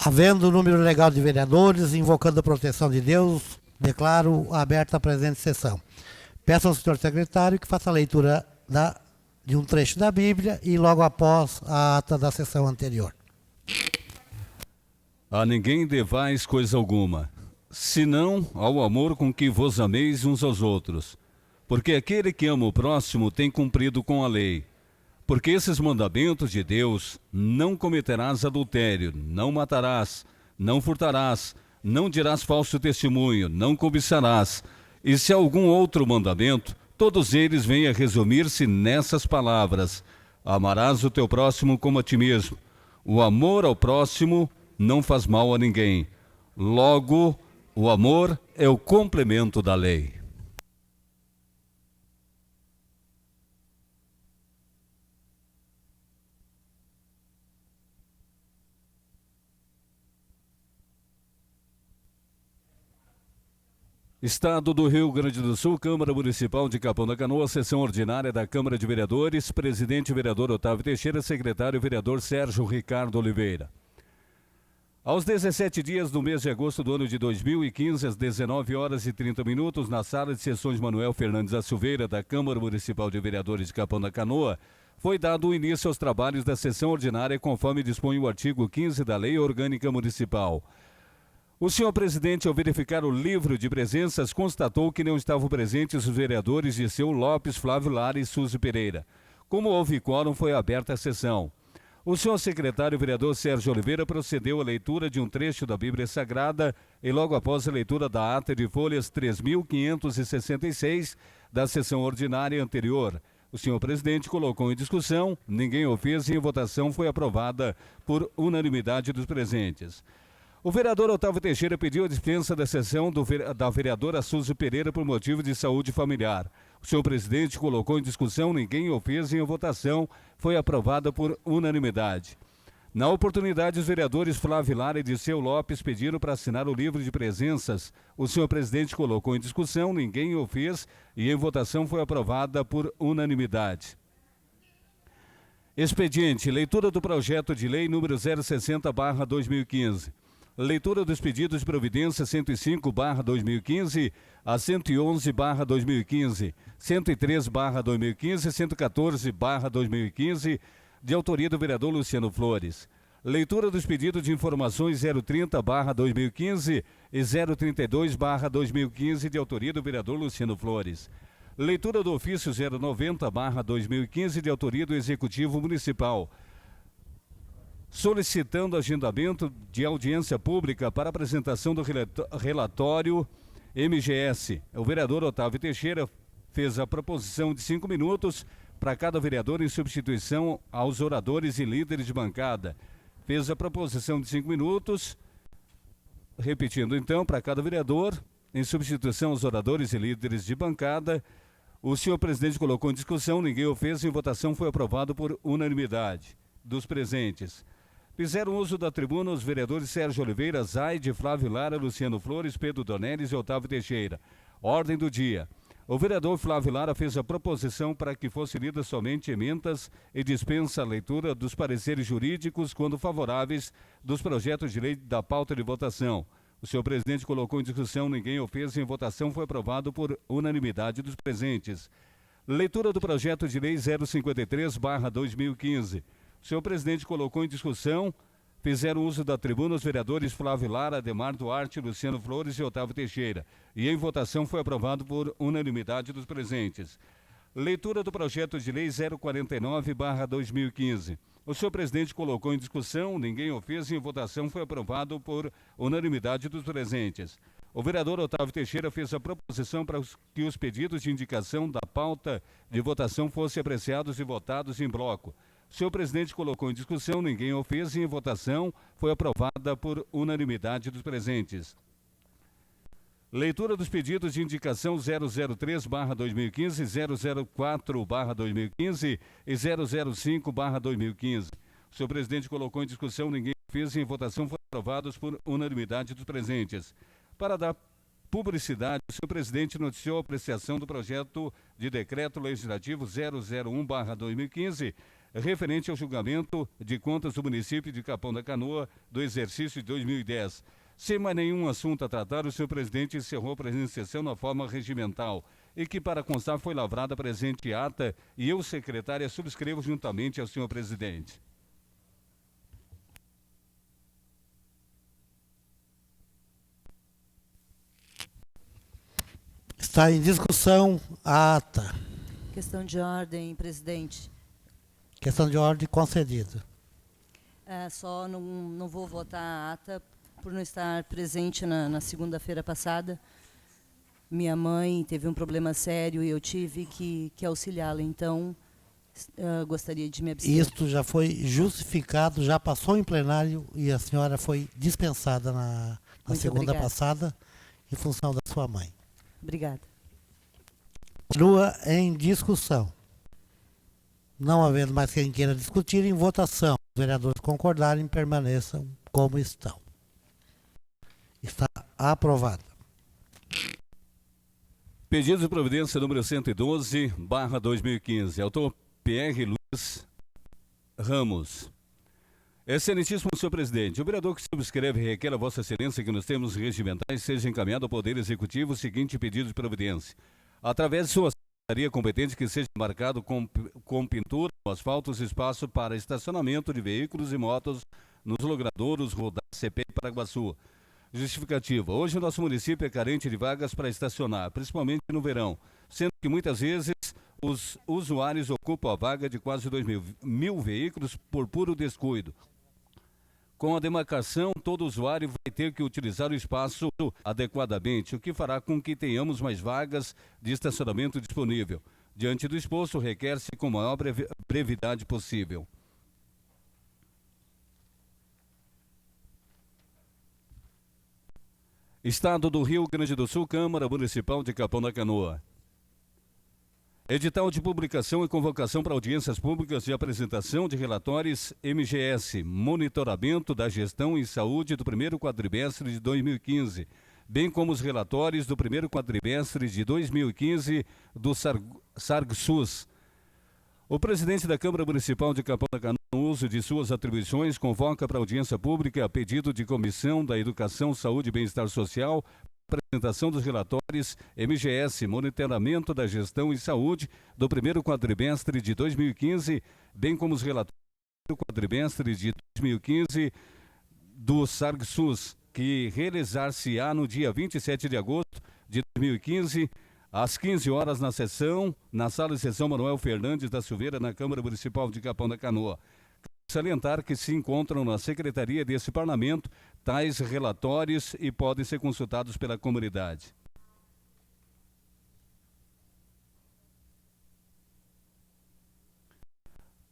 Havendo o número legal de vereadores, invocando a proteção de Deus, declaro aberta a presente sessão. Peço ao senhor secretário que faça a leitura de um trecho da Bíblia e logo após a ata da sessão anterior. A ninguém devais coisa alguma, senão ao amor com que vos ameis uns aos outros. Porque aquele que ama o próximo tem cumprido com a lei. Porque esses mandamentos de Deus: não cometerás adultério, não matarás, não furtarás, não dirás falso testemunho, não cobiçarás. E se há algum outro mandamento, todos eles vêm a resumir-se nessas palavras: amarás o teu próximo como a ti mesmo. O amor ao próximo não faz mal a ninguém. Logo, o amor é o complemento da lei. Estado do Rio Grande do Sul, Câmara Municipal de Capão da Canoa, sessão ordinária da Câmara de Vereadores, presidente vereador Otávio Teixeira, secretário vereador Sérgio Ricardo Oliveira. Aos 17 dias do mês de agosto do ano de 2015, às 19 horas e 30 minutos, na sala de sessões Manuel Fernandes da Silveira, da Câmara Municipal de Vereadores de Capão da Canoa, foi dado o início aos trabalhos da sessão ordinária conforme dispõe o artigo 15 da Lei Orgânica Municipal. O senhor presidente, ao verificar o livro de presenças, constatou que não estavam presentes os vereadores Dirceu Lopes, Flávio Lara e Suzy Pereira. Como houve quórum, foi aberta a sessão. O senhor secretário vereador Sérgio Oliveira procedeu à leitura de um trecho da Bíblia Sagrada e logo após a leitura da ata de folhas 3.566 da sessão ordinária anterior. O senhor presidente colocou em discussão, ninguém o fez e em votação foi aprovada por unanimidade dos presentes. O vereador Otávio Teixeira pediu a dispensa da sessão da vereadora Suzy Pereira por motivo de saúde familiar. O senhor presidente colocou em discussão, ninguém o fez e em votação foi aprovada por unanimidade. Na oportunidade, os vereadores Flávio Lara e Dirceu Lopes pediram para assinar o livro de presenças. O senhor presidente colocou em discussão, ninguém o fez e em votação foi aprovada por unanimidade. Expediente, leitura do projeto de lei número 060/2015. Leitura dos pedidos de providência 105/2015 a 111/2015, 103/2015 e 114/2015, de autoria do vereador Luciano Flores. Leitura dos pedidos de informações 030/2015 e 032/2015, de autoria do vereador Luciano Flores. Leitura do ofício 090/2015, de autoria do Executivo Municipal, solicitando agendamento de audiência pública para apresentação do relatório MGS. O vereador Otávio Teixeira fez a proposição de 5 minutos para cada vereador em substituição aos oradores e líderes de bancada. Fez a proposição de 5 minutos, repetindo então, para cada vereador, em substituição aos oradores e líderes de bancada. O senhor presidente colocou em discussão, ninguém o fez, em votação foi aprovado por unanimidade dos presentes. Fizeram uso da tribuna os vereadores Sérgio Oliveira, Zaide, Flávio Lara, Luciano Flores, Pedro Donelis e Otávio Teixeira. Ordem do dia. O vereador Flávio Lara fez a proposição para que fosse lida somente emendas e dispensa a leitura dos pareceres jurídicos, quando favoráveis, dos projetos de lei da pauta de votação. O senhor presidente colocou em discussão, ninguém o fez e em votação foi aprovado por unanimidade dos presentes. Leitura do projeto de lei 053/2015. O senhor presidente colocou em discussão, fizeram uso da tribuna os vereadores Flávio Lara, Ademar Duarte, Luciano Flores e Otávio Teixeira. E em votação foi aprovado por unanimidade dos presentes. Leitura do projeto de lei 049/2015. O senhor presidente colocou em discussão, ninguém o fez e em votação foi aprovado por unanimidade dos presentes. O vereador Otávio Teixeira fez a proposição para que os pedidos de indicação da pauta de votação fossem apreciados e votados em bloco. O senhor presidente colocou em discussão, ninguém o fez e em votação foi aprovada por unanimidade dos presentes. Leitura dos pedidos de indicação 003/2015, 004/2015 e 005/2015. O senhor presidente colocou em discussão, ninguém fez e em votação foram aprovados por unanimidade dos presentes. Para dar publicidade, o senhor presidente noticiou a apreciação do projeto de decreto legislativo 001/2015, referente ao julgamento de contas do município de Capão da Canoa do exercício de 2010. Sem mais nenhum assunto a tratar, o senhor presidente encerrou a presente sessão na forma regimental e que, para constar, foi lavrada a presente ata e eu, secretária, subscrevo juntamente ao senhor presidente. Está em discussão a ata. Questão de ordem, presidente. Questão de ordem concedida. Só não vou votar a ata por não estar presente na segunda-feira passada. Minha mãe teve um problema sério e eu tive que auxiliá-la, então gostaria de me abster. Isto já foi justificado, já passou em plenário e a senhora foi dispensada na segunda obrigada. passada em função da sua mãe. Obrigada. Continua em discussão. Não havendo mais quem queira discutir, em votação. Os vereadores concordarem, permaneçam como estão. Está aprovado. Pedido de providência número 112/2015. Autor PR Luiz Ramos. Excelentíssimo senhor presidente, o vereador que subscreve requer a vossa excelência que nos termos regimentais seja encaminhado ao Poder Executivo o seguinte pedido de providência. Através de sua secretaria competente que seja marcado com pintura no asfalto os espaços para estacionamento de veículos e motos nos logradouros Rodar CP e Paraguaçu. Justificativa. Hoje o nosso município é carente de vagas para estacionar, principalmente no verão, sendo que muitas vezes os usuários ocupam a vaga de quase 2.000 veículos por puro descuido. Com a demarcação, todo usuário vai ter que utilizar o espaço adequadamente, o que fará com que tenhamos mais vagas de estacionamento disponível. Diante do exposto, requer-se com a maior brevidade possível. Estado do Rio Grande do Sul, Câmara Municipal de Capão da Canoa. Edital de publicação e convocação para audiências públicas de apresentação de relatórios MGS, monitoramento da gestão em saúde do primeiro quadrimestre de 2015, bem como os relatórios do primeiro quadrimestre de 2015 do SARGSUS. O presidente da Câmara Municipal de Capão da Canoa, no uso de suas atribuições, convoca para audiência pública a pedido de Comissão da Educação, Saúde e Bem-Estar Social, apresentação dos relatórios MGS, monitoramento da gestão em saúde do primeiro quadrimestre de 2015, bem como os relatórios do quadrimestre de 2015 do SARGSUS, que realizar-se-á no dia 27 de agosto de 2015, às 15 horas na sala de sessão Manuel Fernandes da Silveira, na Câmara Municipal de Capão da Canoa. Salientar que se encontram na Secretaria desse Parlamento tais relatórios e podem ser consultados pela comunidade.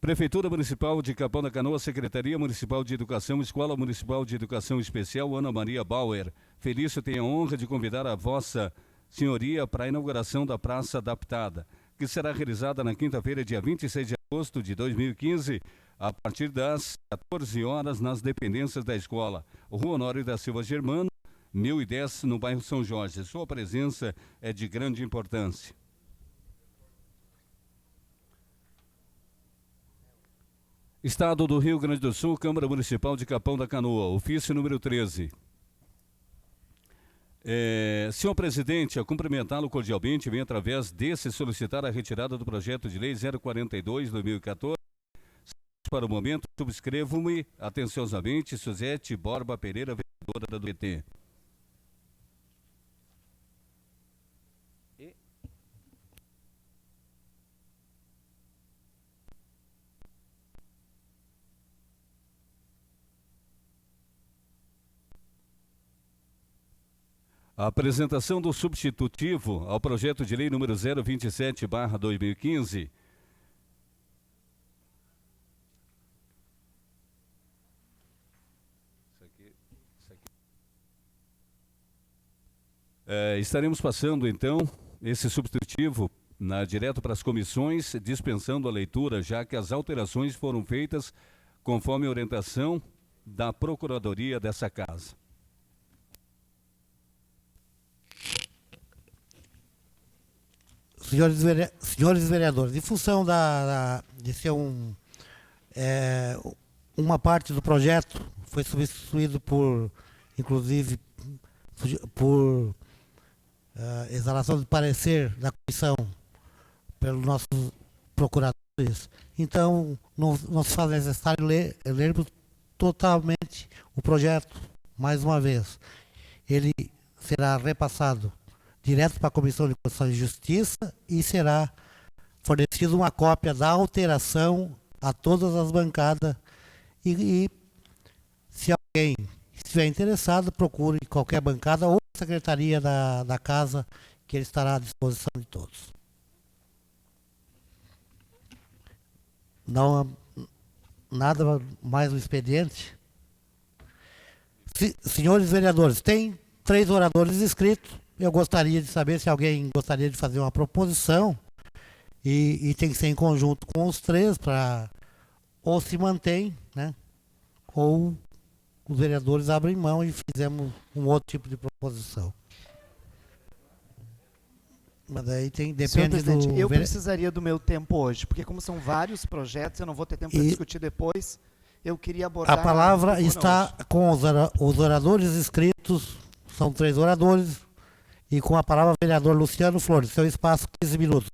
Prefeitura Municipal de Capão da Canoa, Secretaria Municipal de Educação, Escola Municipal de Educação Especial Ana Maria Bauer. Felício tem a honra de convidar a vossa senhoria para a inauguração da Praça Adaptada, que será realizada na quinta-feira, dia 26 de agosto de 2015, a partir das 14 horas nas dependências da escola. Rua Honório da Silva Germano, 1010, no bairro São Jorge. Sua presença é de grande importância. Estado do Rio Grande do Sul, Câmara Municipal de Capão da Canoa, ofício número 13. Senhor presidente, a cumprimentá-lo cordialmente, vem através desse solicitar a retirada do projeto de lei 042/2014. Para o momento, subscrevo-me atenciosamente, Suzete Borba Pereira, vereadora do PT. A apresentação do substitutivo ao projeto de lei número 027/2015. Estaremos passando, então, esse substitutivo direto para as comissões, dispensando a leitura, já que as alterações foram feitas conforme a orientação da Procuradoria dessa Casa. Senhores vereadores, em função de ser uma parte do projeto foi substituído por, inclusive, por exalação de parecer da comissão pelos nossos procuradores. Então, não se faz necessário lermos totalmente o projeto mais uma vez. Ele será repassado direto para a Comissão de Constituição e Justiça e será fornecida uma cópia da alteração a todas as bancadas e se alguém estiver interessado, procure qualquer bancada ou a secretaria da casa, que ele estará à disposição de todos. Não há nada mais no expediente. Senhores vereadores, tem 3 oradores inscritos. Eu gostaria de saber se alguém gostaria de fazer uma proposição e tem que ser em conjunto com os 3 para ou se mantém, né? Ou os vereadores abrem mão e fizemos um outro tipo de proposição. Mas daí depende. Senhor presidente, eu precisaria do meu tempo hoje, porque como são vários projetos, eu não vou ter tempo para discutir depois. Eu queria abordar... A palavra está com os oradores inscritos, são 3 oradores, e com a palavra o vereador Luciano Flores. Seu espaço, 15 minutos.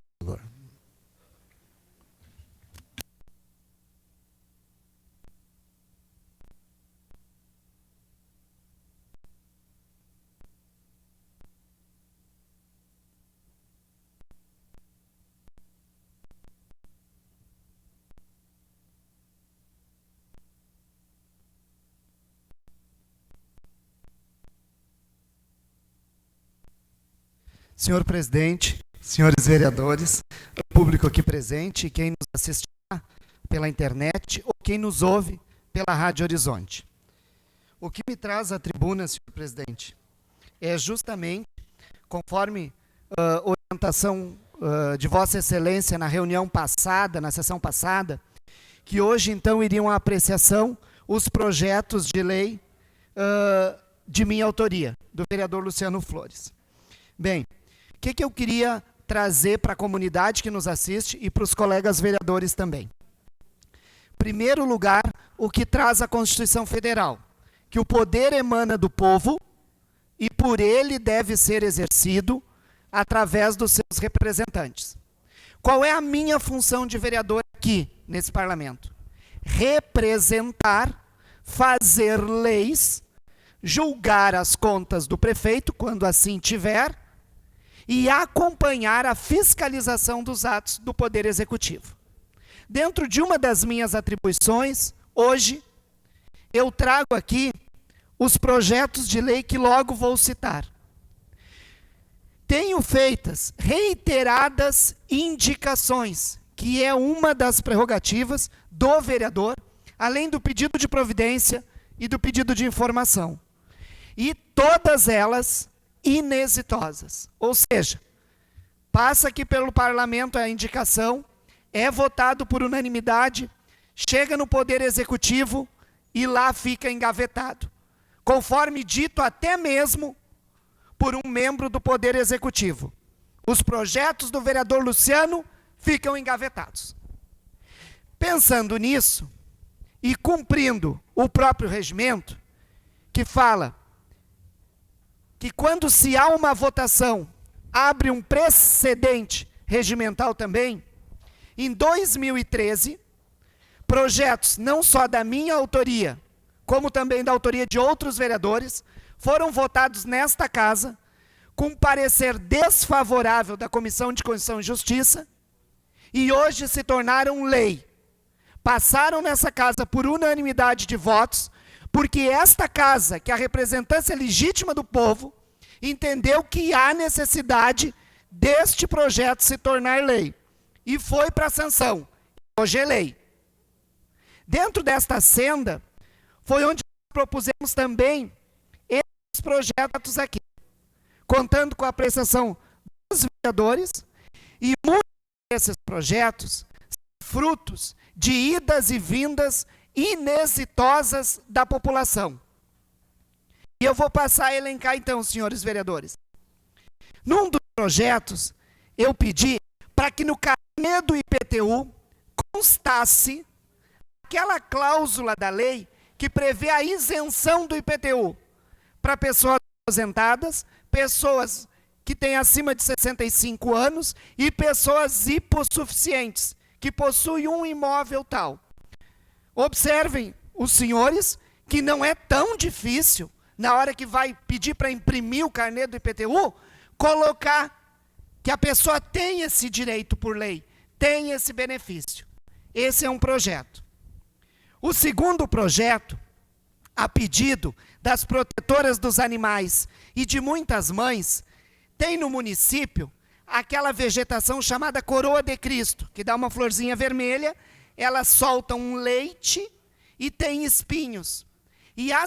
Senhor presidente, senhores vereadores, público aqui presente, quem nos assistirá pela internet ou quem nos ouve pela Rádio Horizonte. O que me traz à tribuna, senhor presidente, é justamente, conforme orientação de Vossa Excelência na reunião passada, na sessão passada, que hoje então iriam à apreciação os projetos de lei de minha autoria, do vereador Luciano Flores. Bem, o que eu queria trazer para a comunidade que nos assiste e para os colegas vereadores também? Em primeiro lugar, o que traz a Constituição Federal, que o poder emana do povo e por ele deve ser exercido através dos seus representantes. Qual é a minha função de vereador aqui, nesse parlamento? Representar, fazer leis, julgar as contas do prefeito, quando assim tiver, e acompanhar a fiscalização dos atos do Poder Executivo. Dentro de uma das minhas atribuições, hoje, eu trago aqui os projetos de lei que logo vou citar. Tenho feitas reiteradas indicações, que é uma das prerrogativas do vereador, além do pedido de providência e do pedido de informação. E todas elas inexitosas. Ou seja, passa aqui pelo parlamento a indicação, é votado por unanimidade, chega no Poder Executivo e lá fica engavetado. Conforme dito até mesmo por um membro do Poder Executivo. Os projetos do vereador Luciano ficam engavetados. Pensando nisso e cumprindo o próprio regimento, que fala que quando se há uma votação, abre um precedente regimental também, em 2013, projetos não só da minha autoria, como também da autoria de outros vereadores, foram votados nesta casa, com parecer desfavorável da Comissão de Constituição e Justiça, e hoje se tornaram lei. Passaram nessa casa por unanimidade de votos, porque esta casa, que é a representância legítima do povo, entendeu que há necessidade deste projeto se tornar lei. E foi para a sanção. Hoje é lei. Dentro desta senda, foi onde propusemos também esses projetos aqui, contando com a apreciação dos vereadores, e muitos desses projetos são frutos de idas e vindas inexitosas da população. E eu vou passar a elencar então, senhores vereadores. Num dos projetos, eu pedi para que no carnê do IPTU constasse aquela cláusula da lei que prevê a isenção do IPTU para pessoas aposentadas, pessoas que têm acima de 65 anos e pessoas hipossuficientes, que possuem um imóvel tal. Observem, os senhores, que não é tão difícil, na hora que vai pedir para imprimir o carnê do IPTU, colocar que a pessoa tem esse direito por lei, tem esse benefício. Esse é um projeto. O segundo projeto, a pedido das protetoras dos animais e de muitas mães, tem no município aquela vegetação chamada coroa de Cristo, que dá uma florzinha vermelha, ela solta um leite e tem espinhos. E as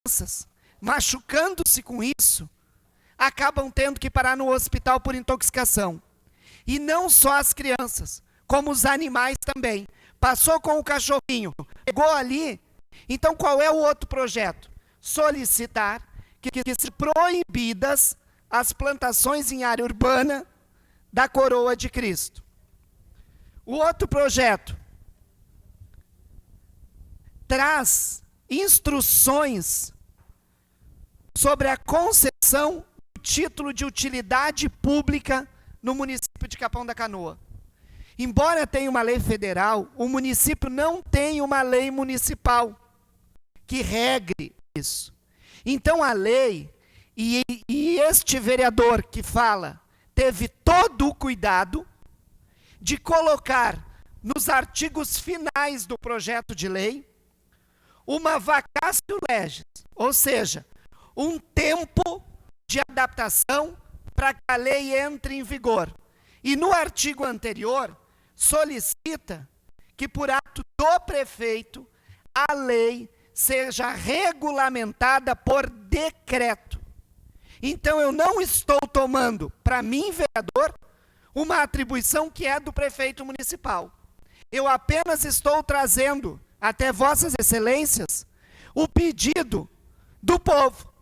crianças, machucando-se com isso, acabam tendo que parar no hospital por intoxicação. E não só as crianças, como os animais também. Passou com o cachorrinho, pegou ali. Então, qual é o outro projeto? Solicitar que sejam proibidas as plantações em área urbana da coroa de Cristo. O outro projeto traz instruções sobre a concessão do título de utilidade pública no município de Capão da Canoa. Embora tenha uma lei federal, o município não tem uma lei municipal que regre isso. Então a lei, e este vereador que fala, teve todo o cuidado de colocar nos artigos finais do projeto de lei uma vacatio legis, ou seja, um tempo de adaptação para que a lei entre em vigor. E no artigo anterior, solicita que por ato do prefeito, a lei seja regulamentada por decreto. Então eu não estou tomando, para mim, vereador, uma atribuição que é do prefeito municipal. Eu apenas estou trazendo até vossas excelências o pedido do povo,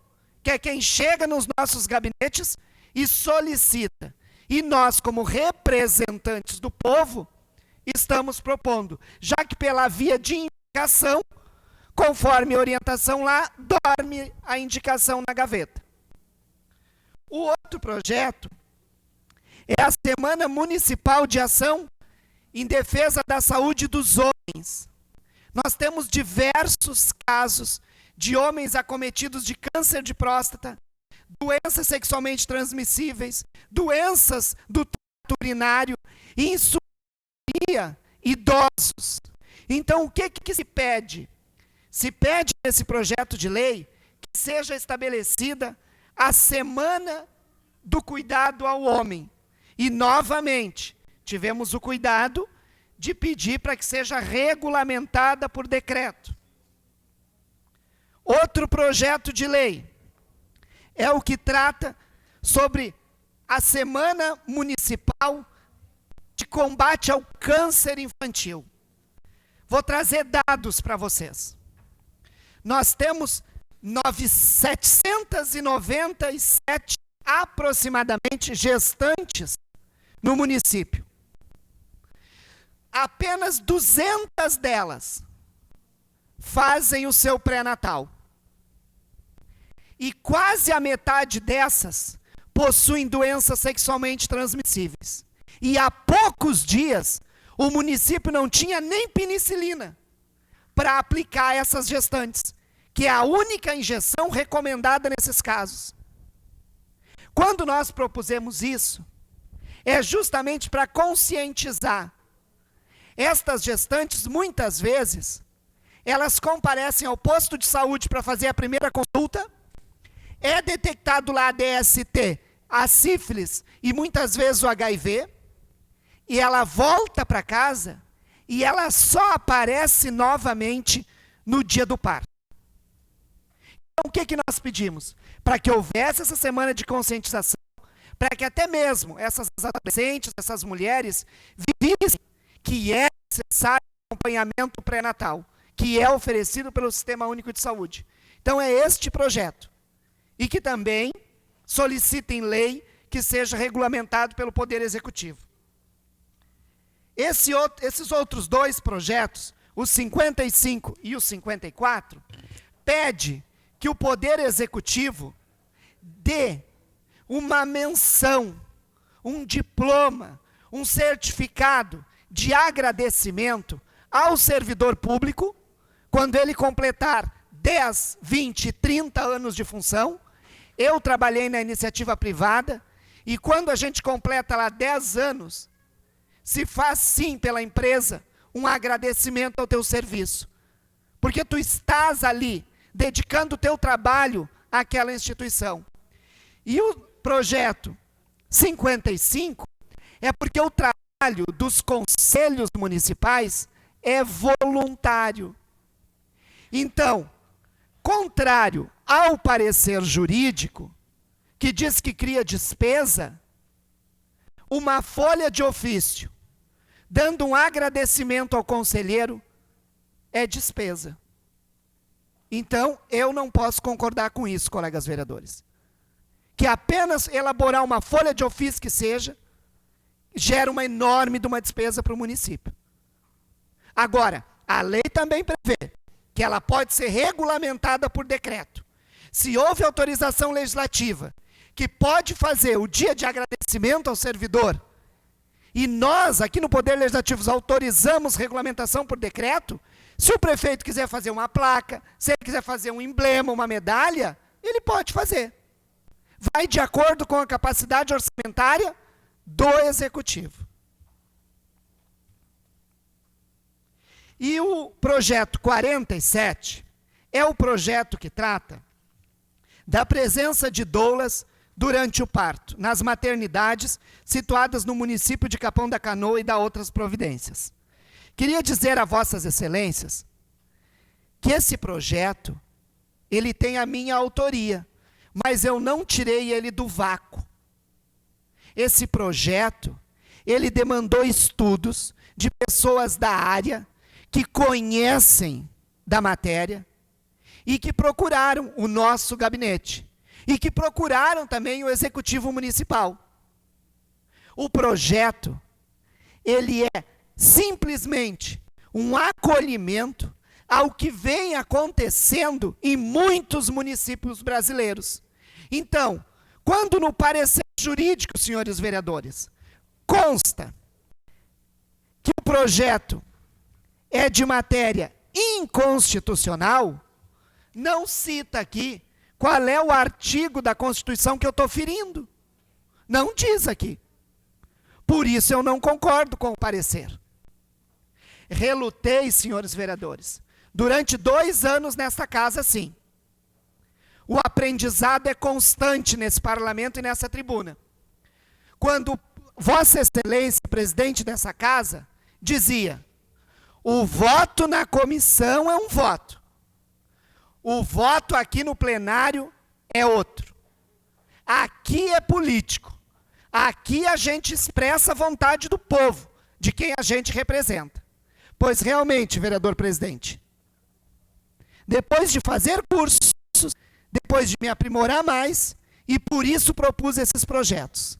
que é quem chega nos nossos gabinetes e solicita. E nós, como representantes do povo, estamos propondo, já que pela via de indicação, conforme a orientação lá, dorme a indicação na gaveta. O outro projeto é a Semana Municipal de Ação em Defesa da Saúde dos Homens. Nós temos diversos casos de homens acometidos de câncer de próstata, doenças sexualmente transmissíveis, doenças do trato urinário, insuficiência, idosos. Então, o que se pede? Se pede nesse projeto de lei que seja estabelecida a Semana do Cuidado ao Homem. E, novamente, tivemos o cuidado de pedir para que seja regulamentada por decreto. Outro projeto de lei é o que trata sobre a Semana Municipal de Combate ao Câncer Infantil. Vou trazer dados para vocês. Nós temos 797 aproximadamente gestantes no município. Apenas 200 delas fazem o seu pré-natal. E quase a metade dessas possuem doenças sexualmente transmissíveis. E há poucos dias, o município não tinha nem penicilina para aplicar a essas gestantes, que é a única injeção recomendada nesses casos. Quando nós propusemos isso, é justamente para conscientizar. Estas gestantes, muitas vezes, elas comparecem ao posto de saúde para fazer a primeira consulta, é detectado lá a DST, a sífilis e muitas vezes o HIV, e ela volta para casa e ela só aparece novamente no dia do parto. Então, o que nós pedimos? Para que houvesse essa semana de conscientização, para que até mesmo essas adolescentes, essas mulheres, vissem que é necessário acompanhamento pré-natal, que é oferecido pelo Sistema Único de Saúde. Então, é este projeto. E que também solicita em lei que seja regulamentado pelo Poder Executivo. Esses outros dois projetos, o 55 e o 54, pede que o Poder Executivo dê uma menção, um diploma, um certificado de agradecimento ao servidor público, quando ele completar 10, 20, 30 anos de função. Eu trabalhei na iniciativa privada, e quando a gente completa lá 10 anos, se faz sim pela empresa um agradecimento ao teu serviço. Porque tu estás ali, dedicando o teu trabalho àquela instituição. E o projeto 55 é porque o trabalho dos conselhos municipais é voluntário. Então, contrário ao parecer jurídico, que diz que cria despesa, uma folha de ofício, dando um agradecimento ao conselheiro, é despesa. Então, eu não posso concordar com isso, colegas vereadores. Que apenas elaborar uma folha de ofício que seja, gera uma enorme de uma despesa para o município. Agora, a lei também prevê que ela pode ser regulamentada por decreto. Se houve autorização legislativa que pode fazer o dia de agradecimento ao servidor, e nós, aqui no Poder Legislativo, autorizamos regulamentação por decreto, se o prefeito quiser fazer uma placa, se ele quiser fazer um emblema, uma medalha, ele pode fazer. Vai de acordo com a capacidade orçamentária do Executivo. E o projeto 47 é o projeto que trata da presença de doulas durante o parto, nas maternidades situadas no município de Capão da Canoa e da outras providências. Queria dizer a vossas excelências que esse projeto, ele tem a minha autoria, mas eu não tirei ele do vácuo. Esse projeto, ele demandou estudos de pessoas da área, que conhecem da matéria, e que procuraram o nosso gabinete, e que procuraram também o Executivo Municipal. O projeto, ele é simplesmente um acolhimento ao que vem acontecendo em muitos municípios brasileiros. Então, quando no parecer jurídico, senhores vereadores, consta que o projeto é de matéria inconstitucional, não cita aqui qual é o artigo da Constituição que eu estou ferindo. Não diz aqui. Por isso eu não concordo com o parecer. Relutei, senhores vereadores, durante 2 anos nesta casa, sim. O aprendizado é constante nesse parlamento e nessa tribuna. Quando Vossa Excelência, presidente dessa casa, dizia: o voto na comissão é um voto. O voto aqui no plenário é outro. Aqui é político. Aqui a gente expressa a vontade do povo, de quem a gente representa. Pois realmente, vereador presidente, depois de fazer cursos, depois de me aprimorar mais, e por isso propus esses projetos.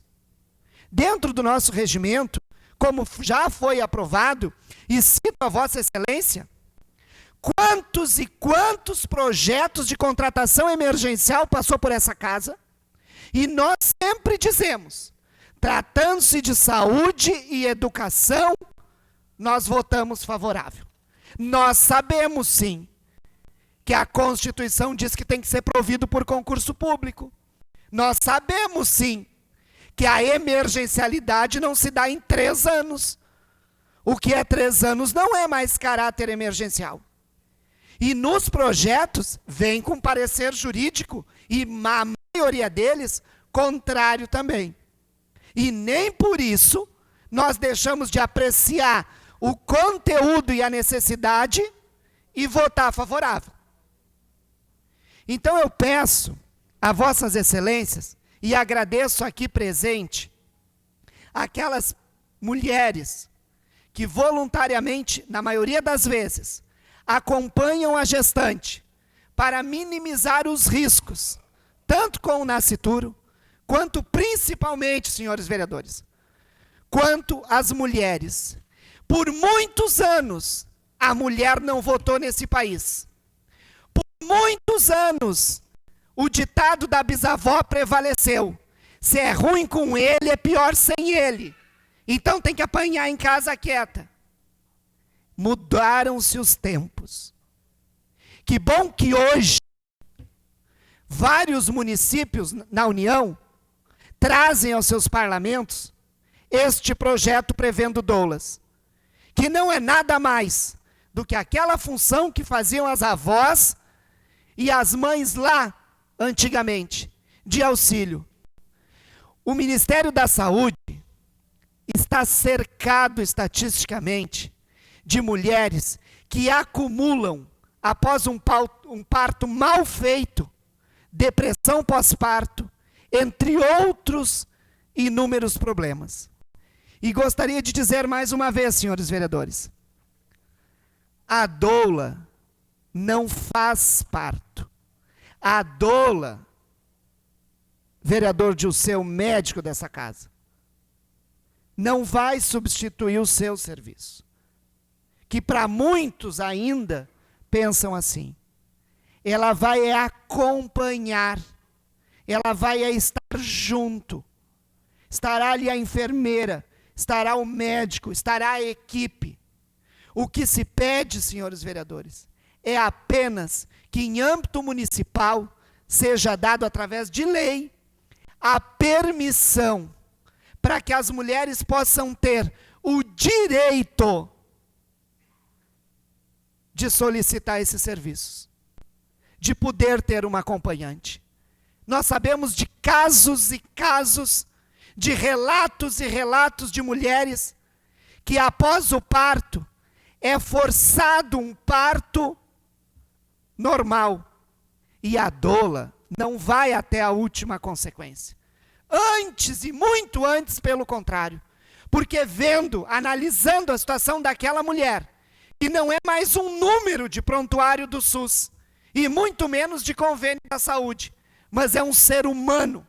Dentro do nosso regimento, como já foi aprovado, e cito a Vossa Excelência, quantos e quantos projetos de contratação emergencial passou por essa casa, e nós sempre dizemos, tratando-se de saúde e educação, nós votamos favorável. Nós sabemos, sim, que a Constituição diz que tem que ser provido por concurso público. Nós sabemos, sim, que a emergencialidade não se dá em 3 anos. O que é 3 anos não é mais caráter emergencial. E nos projetos, vem com parecer jurídico, e a maioria deles, contrário também. E nem por isso, nós deixamos de apreciar o conteúdo e a necessidade e votar favorável. Então eu peço a Vossas Excelências, e agradeço aqui presente, aquelas mulheres que voluntariamente, na maioria das vezes, acompanham a gestante para minimizar os riscos, tanto com o nascituro, quanto principalmente, senhores vereadores, quanto as mulheres. Por muitos anos, a mulher não votou nesse país. Por muitos anos, o ditado da bisavó prevaleceu. Se é ruim com ele, é pior sem ele. Então tem que apanhar em casa quieta. Mudaram-se os tempos. Que bom que hoje, vários municípios na União trazem aos seus parlamentos este projeto prevendo doulas, que não é nada mais do que aquela função que faziam as avós e as mães lá, antigamente, de auxílio. O Ministério da Saúde está cercado estatisticamente de mulheres que acumulam, após um parto mal feito, depressão pós-parto, entre outros inúmeros problemas. E gostaria de dizer mais uma vez, senhores vereadores, a doula não faz parto. A doula, vereador Dilceu, médico dessa casa, não vai substituir o seu serviço. Que para muitos ainda pensam assim. Ela vai acompanhar, ela vai estar junto. Estará ali a enfermeira, estará o médico, estará a equipe. O que se pede, senhores vereadores, é apenas que em âmbito municipal seja dado através de lei a permissão para que as mulheres possam ter o direito de solicitar esses serviços, de poder ter uma acompanhante. Nós sabemos de casos e casos, de relatos e relatos de mulheres que após o parto é forçado um parto normal e a doula não vai até a última consequência. Antes e muito antes, pelo contrário, porque vendo, analisando a situação daquela mulher, que não é mais um número de prontuário do SUS, e muito menos de convênio da saúde, mas é um ser humano,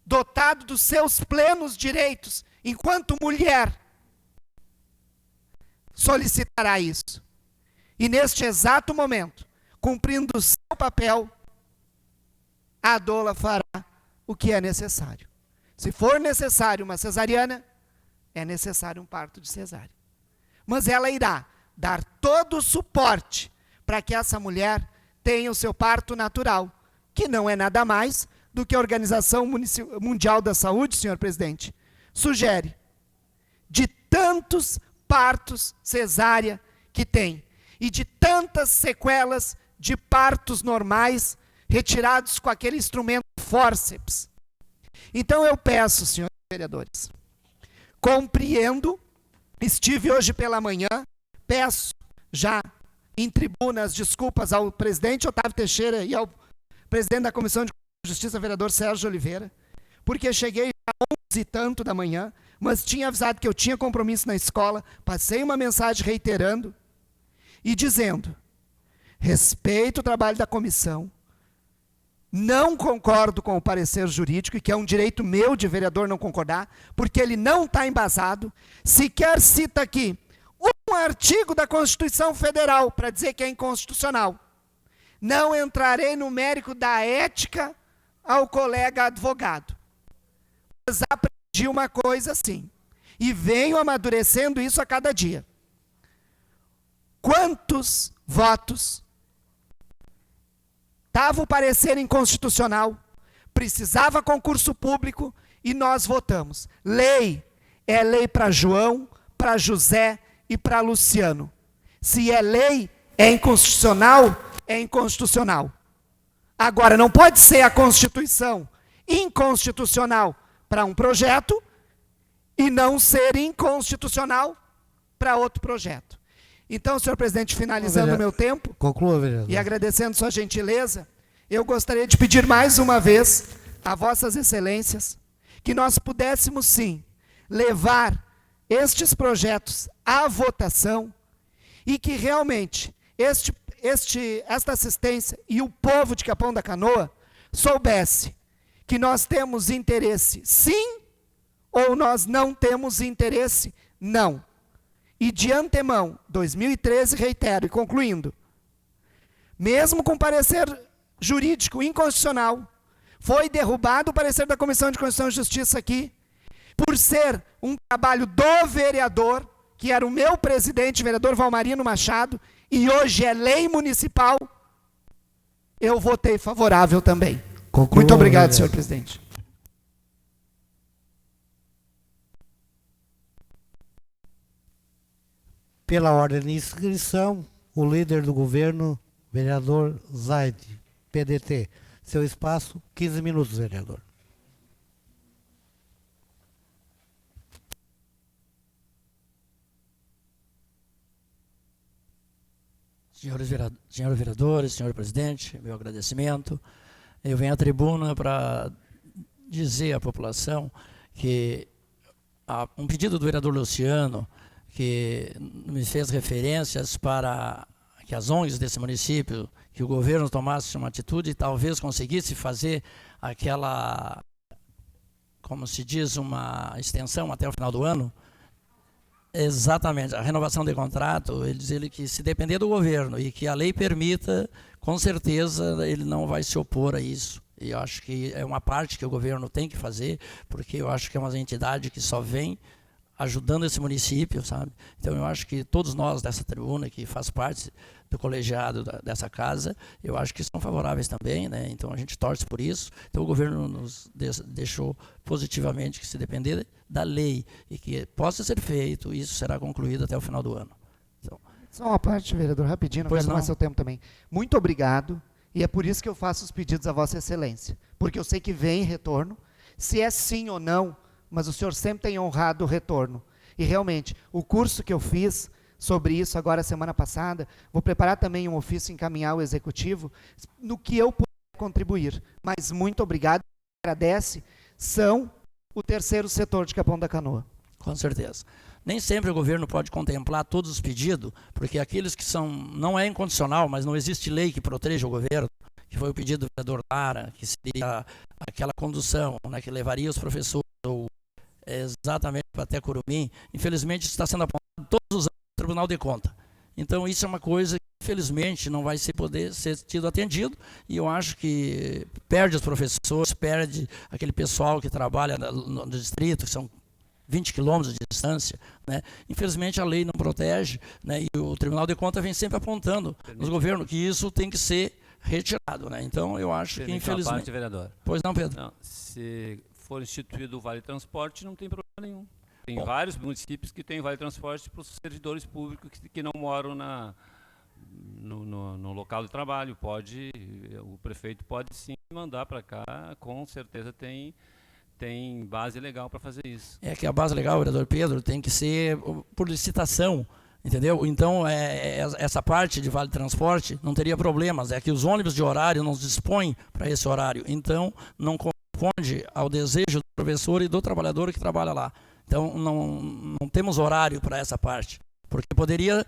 dotado dos seus plenos direitos, enquanto mulher, solicitará isso. E neste exato momento, cumprindo o seu papel, a doula fará o que é necessário. Se for necessário uma cesariana, é necessário um parto de cesárea. Mas ela irá dar todo o suporte para que essa mulher tenha o seu parto natural, que não é nada mais do que a Organização Mundial da Saúde, senhor presidente, sugere. De tantos partos cesárea que tem, e de tantas sequelas de partos normais, retirados com aquele instrumento fórceps. Então eu peço, senhores vereadores, compreendo, estive hoje pela manhã, peço já em tribuna as desculpas ao presidente Otávio Teixeira e ao presidente da Comissão de Justiça, vereador Sérgio Oliveira, porque cheguei às 11 e tanto da manhã, mas tinha avisado que eu tinha compromisso na escola, passei uma mensagem reiterando e dizendo, respeito o trabalho da comissão, não concordo com o parecer jurídico, e que é um direito meu de vereador não concordar, porque ele não está embasado, sequer cita aqui um artigo da Constituição Federal para dizer que é inconstitucional. Não entrarei no mérito da ética ao colega advogado. Mas aprendi uma coisa assim, e venho amadurecendo isso a cada dia. Quantos votos estava o parecer inconstitucional, precisava concurso público e nós votamos. Lei é lei para João, para José e para Luciano. Se é lei, é inconstitucional, é inconstitucional. Agora, não pode ser a Constituição inconstitucional para um projeto e não ser inconstitucional para outro projeto. Então, senhor presidente, finalizando o meu tempo, conclua, vereador, e agradecendo sua gentileza, eu gostaria de pedir mais uma vez a vossas excelências que nós pudéssemos sim levar estes projetos à votação e que realmente esta assistência e o povo de Capão da Canoa soubesse que nós temos interesse sim ou nós não temos interesse não. E de antemão, 2013, reitero, e concluindo, mesmo com parecer jurídico inconstitucional, foi derrubado o parecer da Comissão de Constituição e Justiça aqui, por ser um trabalho do vereador, que era o meu presidente, o vereador Valmarino Machado, e hoje é lei municipal, eu votei favorável também. Conclua, Muito obrigado, vereador. senhor presidente. Pela ordem de inscrição, o líder do governo, vereador Zaid, PDT. Seu espaço, 15 minutos, vereador. Senhores vereadores, senhor presidente, meu agradecimento. Eu venho à tribuna para dizer à população que um pedido do vereador Luciano, que me fez referências para que as ONGs desse município, que o governo tomasse uma atitude e talvez conseguisse fazer aquela, como se diz, uma extensão até o final do ano. Exatamente, a renovação de contrato, ele diz que se depender do governo e que a lei permita, com certeza ele não vai se opor a isso. E eu acho que é uma parte que o governo tem que fazer, porque eu acho que é uma entidade que só vem ajudando esse município, sabe? Então eu acho que todos nós dessa tribuna, que faz parte do colegiado dessa casa, eu acho que são favoráveis também, né? Então a gente torce por isso. Então o governo nos deixou positivamente que, se depender da lei e que possa ser feito, isso será concluído até o final do ano. Então, Só uma parte, vereador, rapidinho, não Pois quero tomar não. seu tempo também. Muito obrigado, e é por isso que eu faço os pedidos a Vossa Excelência, porque eu sei que vem retorno, se é sim ou não, mas o senhor sempre tem honrado o retorno. E realmente, o curso que eu fiz sobre isso agora semana passada, vou preparar também um ofício e encaminhar ao executivo, no que eu puder contribuir. Mas muito obrigado, agradece, são o terceiro setor de Capão da Canoa. com certeza. Nem sempre o governo pode contemplar todos os pedidos, porque aqueles que são, não é incondicional, mas não existe lei que proteja o governo, que foi o pedido do vereador Lara, que seria aquela condução, né, que levaria os professores ou exatamente até Curumim. Infelizmente isso está sendo apontado todos os anos no Tribunal de Contas. Então isso é uma coisa que infelizmente não vai poder ser tido atendido, e eu acho que perde os professores, perde aquele pessoal que trabalha no distrito, que são 20 quilômetros de distância, né? Infelizmente a lei não protege, né? E o Tribunal de Contas vem sempre apontando nos governos que isso tem que ser retirado, né? Então eu acho que infelizmente... Parte, vereador. Pois não, Pedro? Não, se for instituído o Vale Transporte, não tem problema nenhum. Tem vários municípios que têm Vale Transporte para os servidores públicos que não moram no local de trabalho. O prefeito pode sim mandar para cá, com certeza tem base legal para fazer isso. É que a base legal, vereador Pedro, tem que ser por licitação, entendeu? Então, essa parte de Vale Transporte não teria problemas, é que os ônibus de horário não dispõem para esse horário, então não corresponde ao desejo do professor e do trabalhador que trabalha lá. Então, não temos horário para essa parte, porque poderia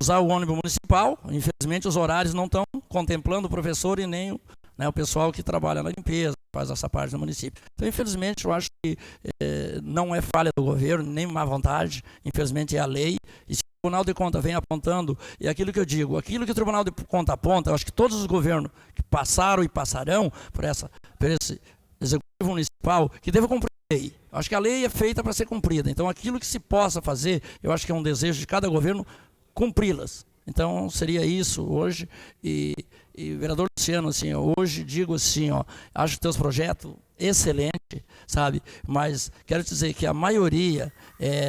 usar o ônibus municipal, infelizmente os horários não estão contemplando o professor e nem o pessoal que trabalha na limpeza, faz essa parte do município. Então, infelizmente, eu acho que não é falha do governo, nem má vontade, infelizmente é a lei, e se o Tribunal de Contas vem apontando, e aquilo que eu digo, aquilo que o Tribunal de Contas aponta, eu acho que todos os governos que passaram e passarão por esse Executivo Municipal, que deve cumprir a lei. Eu acho que a lei é feita para ser cumprida, então aquilo que se possa fazer, eu acho que é um desejo de cada governo cumpri-las. Então, seria isso hoje. E vereador Luciano, assim, hoje digo assim, acho os teus projetos excelentes, sabe? Mas quero dizer que a maioria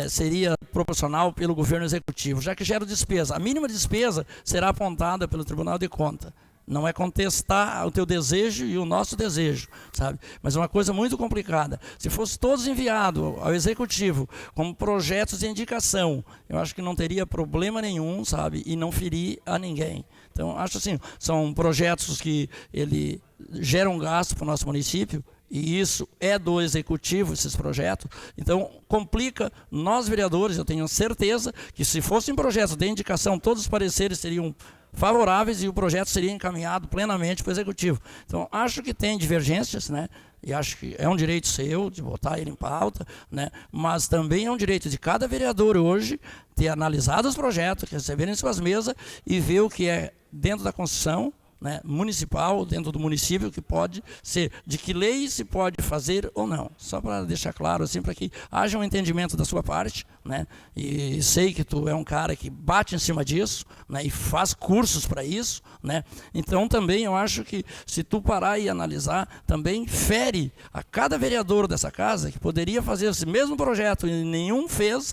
seria proporcional pelo governo executivo, já que gera despesa. A mínima despesa será apontada pelo Tribunal de Contas. Não é contestar o teu desejo e o nosso desejo, sabe? Mas é uma coisa muito complicada. Se fosse todos enviados ao Executivo como projetos de indicação, eu acho que não teria problema nenhum, sabe? E não ferir a ninguém. Então, acho assim, são projetos que ele geram gasto para o nosso município, e isso é do Executivo, esses projetos. Então, complica nós, vereadores, eu tenho certeza que se fossem projetos de indicação, todos os pareceres seriam favoráveis e o projeto seria encaminhado plenamente para o Executivo. Então, acho que tem divergências, né? E acho que é um direito seu de botar ele em pauta, né? Mas também é um direito de cada vereador hoje ter analisado os projetos, receberem suas mesas e ver o que é dentro da Constituição, né, municipal, dentro do município, que pode ser, de que lei se pode fazer ou não. Só para deixar claro, assim, para que haja um entendimento da sua parte, né, e sei que tu é um cara que bate em cima disso, né, e faz cursos para isso, né, então também eu acho que se tu parar e analisar, também fere a cada vereador dessa casa que poderia fazer esse mesmo projeto e nenhum fez,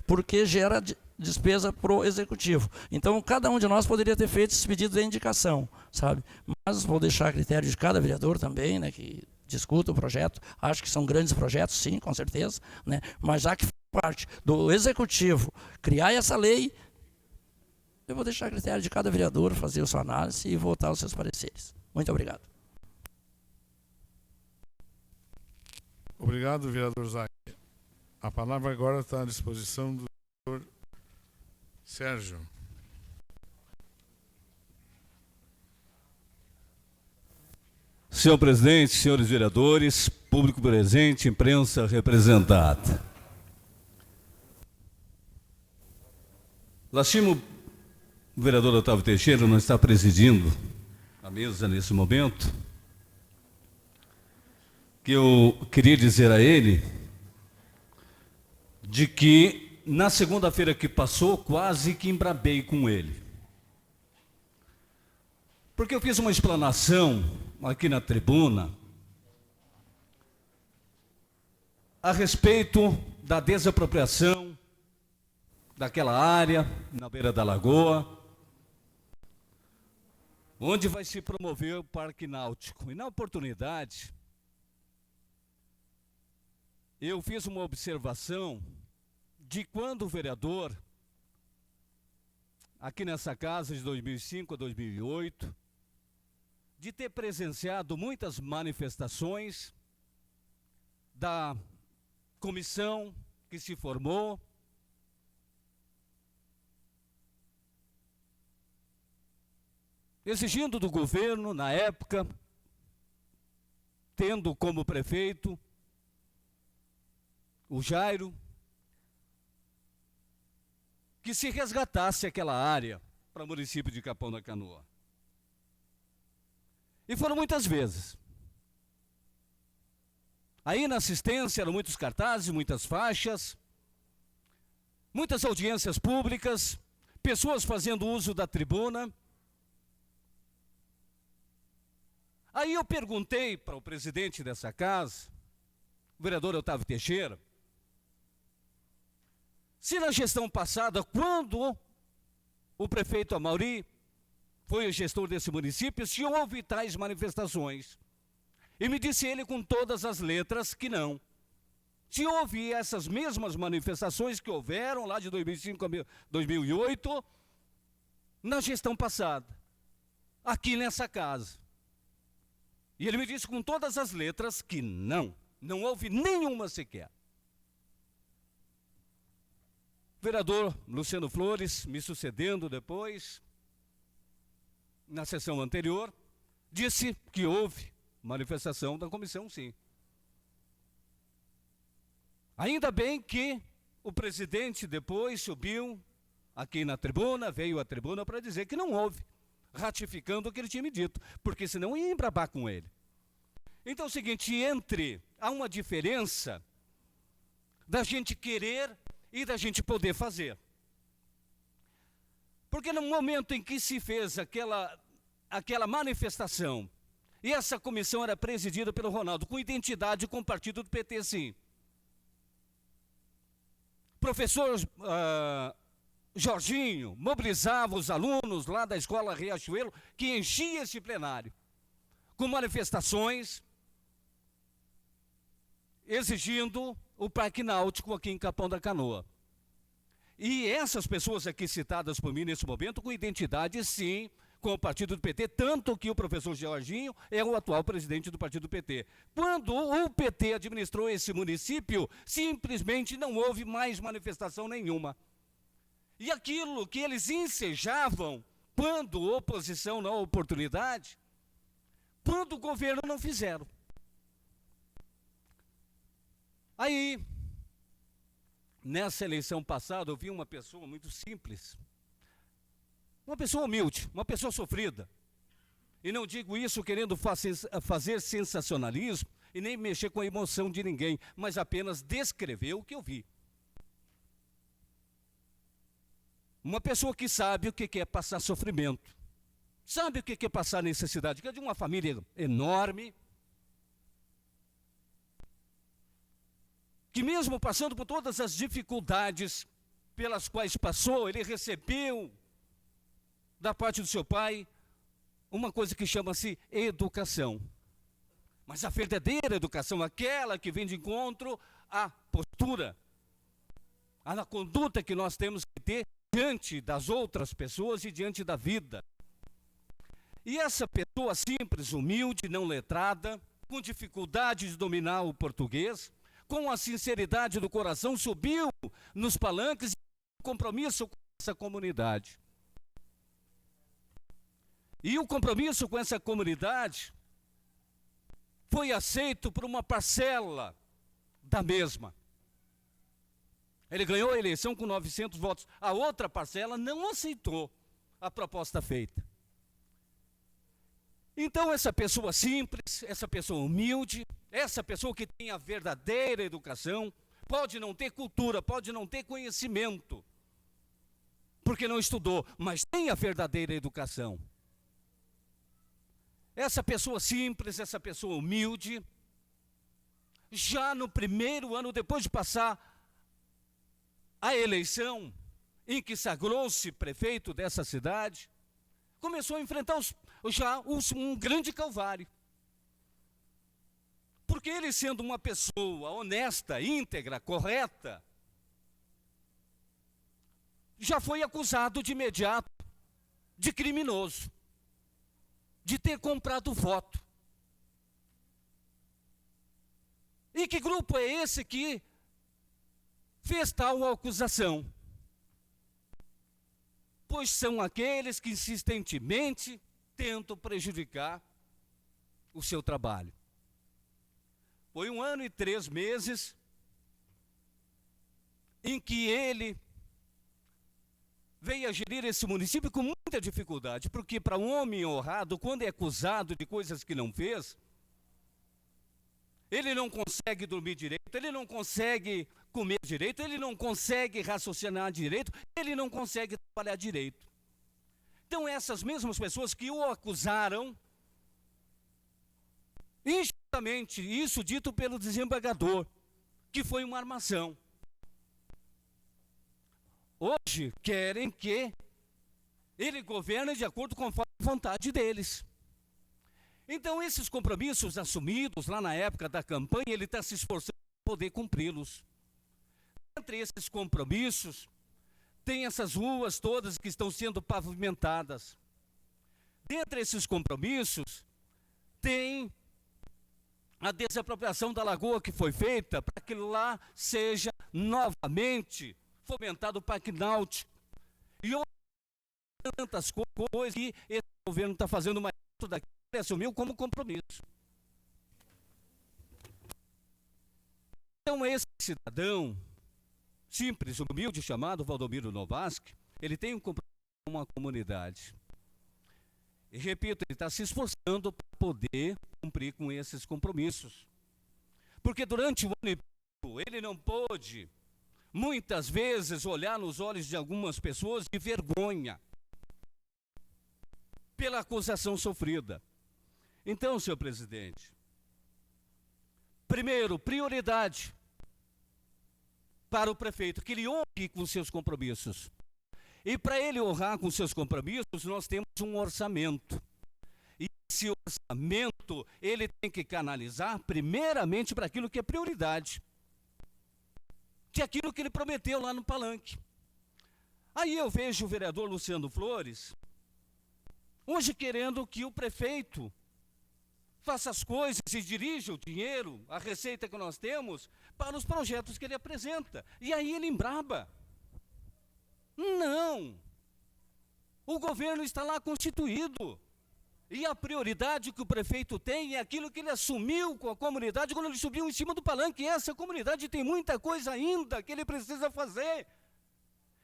porque gera despesa para o executivo. Então, cada um de nós poderia ter feito esse pedido de indicação, sabe? Mas vou deixar a critério de cada vereador também, né, que discuta o projeto. Acho que são grandes projetos, sim, com certeza, né? Mas já que faz parte do executivo criar essa lei, eu vou deixar a critério de cada vereador fazer a sua análise e votar os seus pareceres. Muito obrigado. Obrigado, vereador Zay. A palavra agora está à disposição do vereador Sérgio. Senhor presidente, senhores vereadores, público presente, imprensa representada. Lastimo, o vereador Otávio Teixeira não está presidindo a mesa nesse momento, que eu queria dizer a ele de que na segunda-feira que passou, quase que embrabei com ele. Porque eu fiz uma explanação aqui na tribuna a respeito da desapropriação daquela área na beira da lagoa, onde vai se promover o Parque Náutico. E na oportunidade, eu fiz uma observação de quando o vereador, aqui nessa casa de 2005 a 2008, de ter presenciado muitas manifestações da comissão que se formou, exigindo do governo, na época, tendo como prefeito o Jairo, que se resgatasse aquela área para o município de Capão da Canoa. E foram muitas vezes. Aí na assistência eram muitos cartazes, muitas faixas, muitas audiências públicas, pessoas fazendo uso da tribuna. Aí eu perguntei para o presidente dessa casa, o vereador Otávio Teixeira, se na gestão passada, quando o prefeito Amaury foi o gestor desse município, se houve tais manifestações. E me disse ele com todas as letras que não. Se houve essas mesmas manifestações que houveram lá de 2005 a 2008, na gestão passada, aqui nessa casa. E ele me disse com todas as letras que não houve nenhuma sequer. O vereador Luciano Flores, me sucedendo depois, na sessão anterior, disse que houve manifestação da comissão, sim. Ainda bem que o presidente depois subiu aqui na tribuna, veio à tribuna para dizer que não houve, ratificando o que ele tinha me dito, porque senão ia embrabar com ele. Então é o seguinte, há uma diferença da gente querer e da gente poder fazer. Porque no momento em que se fez aquela manifestação, e essa comissão era presidida pelo Ronaldo, com identidade com o partido do PT, sim. Professor Jorginho mobilizava os alunos lá da escola Riachuelo, que enchia esse plenário, com manifestações, exigindo o Parque Náutico aqui em Capão da Canoa. E essas pessoas aqui citadas por mim nesse momento, com identidade, sim, com o partido do PT, tanto que o professor Jorginho é o atual presidente do partido do PT. Quando o PT administrou esse município, simplesmente não houve mais manifestação nenhuma. E aquilo que eles ensejavam, quando oposição na oportunidade, quando o governo não fizeram. Aí, nessa eleição passada, eu vi uma pessoa muito simples, uma pessoa humilde, uma pessoa sofrida. E não digo isso querendo fazer sensacionalismo e nem mexer com a emoção de ninguém, mas apenas descrever o que eu vi. Uma pessoa que sabe o que é passar sofrimento, sabe o que é passar necessidade, que é de uma família enorme, que mesmo passando por todas as dificuldades pelas quais passou, ele recebeu da parte do seu pai uma coisa que chama-se educação. Mas a verdadeira educação, aquela que vem de encontro à postura, à conduta que nós temos que ter diante das outras pessoas e diante da vida. E essa pessoa simples, humilde, não letrada, com dificuldade de dominar o português, com a sinceridade do coração, subiu nos palanques e compromisso com essa comunidade. E o compromisso com essa comunidade foi aceito por uma parcela da mesma. Ele ganhou a eleição com 900 votos. A outra parcela não aceitou a proposta feita. Então, essa pessoa simples, essa pessoa humilde, essa pessoa que tem a verdadeira educação, pode não ter cultura, pode não ter conhecimento, porque não estudou, mas tem a verdadeira educação. Essa pessoa simples, essa pessoa humilde, já no primeiro ano, depois de passar a eleição, em que sagrou-se prefeito dessa cidade, começou a enfrentar um grande calvário. Porque ele, sendo uma pessoa honesta, íntegra, correta, já foi acusado de imediato de criminoso, de ter comprado voto. E que grupo é esse que fez tal acusação? Pois são aqueles que insistentemente tentam prejudicar o seu trabalho. Foi 1 ano e 3 meses em que ele veio a gerir esse município com muita dificuldade, porque para um homem honrado, quando é acusado de coisas que não fez, ele não consegue dormir direito, ele não consegue comer direito, ele não consegue raciocinar direito, ele não consegue trabalhar direito. Então essas mesmas pessoas que o acusaram, injustamente, isso dito pelo desembargador, que foi uma armação, hoje querem que ele governe de acordo com a vontade deles. Então esses compromissos assumidos lá na época da campanha, ele está se esforçando para poder cumpri-los. Entre esses compromissos, tem essas ruas todas que estão sendo pavimentadas. Dentre esses compromissos, tem a desapropriação da lagoa que foi feita para que lá seja novamente fomentado o parque náutico. E outras tantas coisas que esse governo está fazendo, mas tudo daqui ele assumiu como compromisso. Então esse cidadão simples, humilde, chamado Valdomiro Novaski, ele tem um compromisso com uma comunidade. E repito, ele está se esforçando para poder cumprir com esses compromissos. Porque durante o ano e pouco, ele não pôde, muitas vezes, olhar nos olhos de algumas pessoas de vergonha pela acusação sofrida. Então, senhor presidente, primeiro, prioridade para o prefeito, que ele honre com seus compromissos. E para ele honrar com seus compromissos, nós temos um orçamento. E esse orçamento, ele tem que canalizar primeiramente para aquilo que é prioridade, que é aquilo que ele prometeu lá no palanque. Aí eu vejo o vereador Luciano Flores, hoje querendo que o prefeito faça as coisas e dirija o dinheiro, a receita que nós temos, para os projetos que ele apresenta. E aí ele embraba. Não! O governo está lá constituído. E a prioridade que o prefeito tem é aquilo que ele assumiu com a comunidade quando ele subiu em cima do palanque. E essa comunidade tem muita coisa ainda que ele precisa fazer.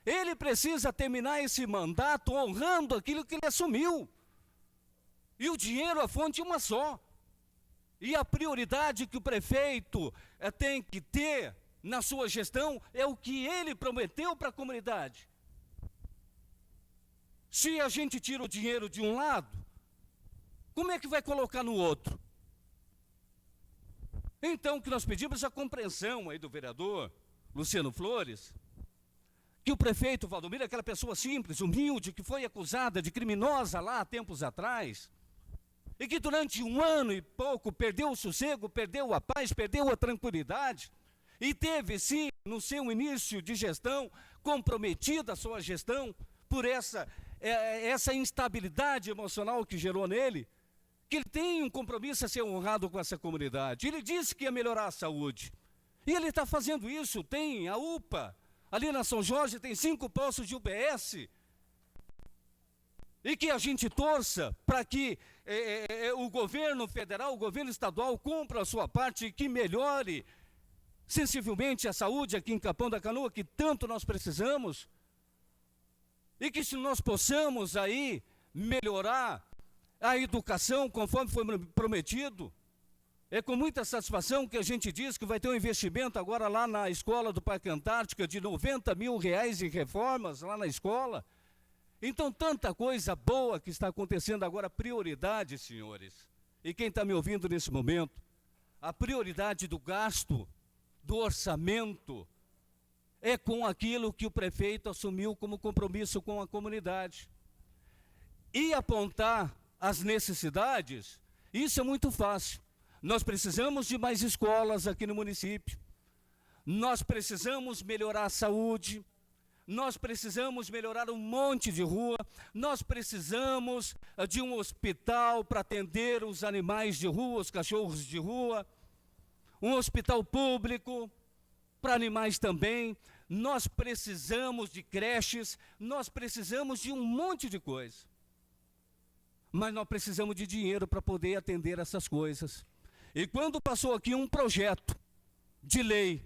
Ele precisa terminar esse mandato honrando aquilo que ele assumiu. E o dinheiro, a fonte é uma só. E a prioridade que o prefeito tem que ter na sua gestão é o que ele prometeu para a comunidade. Se a gente tira o dinheiro de um lado, como é que vai colocar no outro? Então, o que nós pedimos é a compreensão aí do vereador Luciano Flores, que o prefeito Valdomiro é aquela pessoa simples, humilde, que foi acusada de criminosa lá há tempos atrás, e que durante 1 ano e pouco perdeu o sossego, perdeu a paz, perdeu a tranquilidade, e teve, sim, no seu início de gestão, comprometida a sua gestão por essa instabilidade emocional que gerou nele, que ele tem um compromisso a ser honrado com essa comunidade. Ele disse que ia melhorar a saúde. E ele está fazendo isso. Tem a UPA, ali na São Jorge, tem 5 postos de UBS. E que a gente torça para que o governo federal, o governo estadual cumpra a sua parte e que melhore sensivelmente a saúde aqui em Capão da Canoa, que tanto nós precisamos. E que se nós possamos aí melhorar a educação, conforme foi prometido, é com muita satisfação que a gente diz que vai ter um investimento agora lá na escola do Parque Antártica de R$90 mil em reformas lá na escola. Então, tanta coisa boa que está acontecendo agora. Prioridade, senhores, e quem está me ouvindo nesse momento, a prioridade do gasto, do orçamento, é com aquilo que o prefeito assumiu como compromisso com a comunidade. E apontar as necessidades, isso é muito fácil. Nós precisamos de mais escolas aqui no município, nós precisamos melhorar a saúde, nós precisamos melhorar um monte de rua, nós precisamos de um hospital para atender os animais de rua, os cachorros de rua, um hospital público para animais também, nós precisamos de creches, nós precisamos de um monte de coisa. Mas nós precisamos de dinheiro para poder atender essas coisas. E quando passou aqui um projeto de lei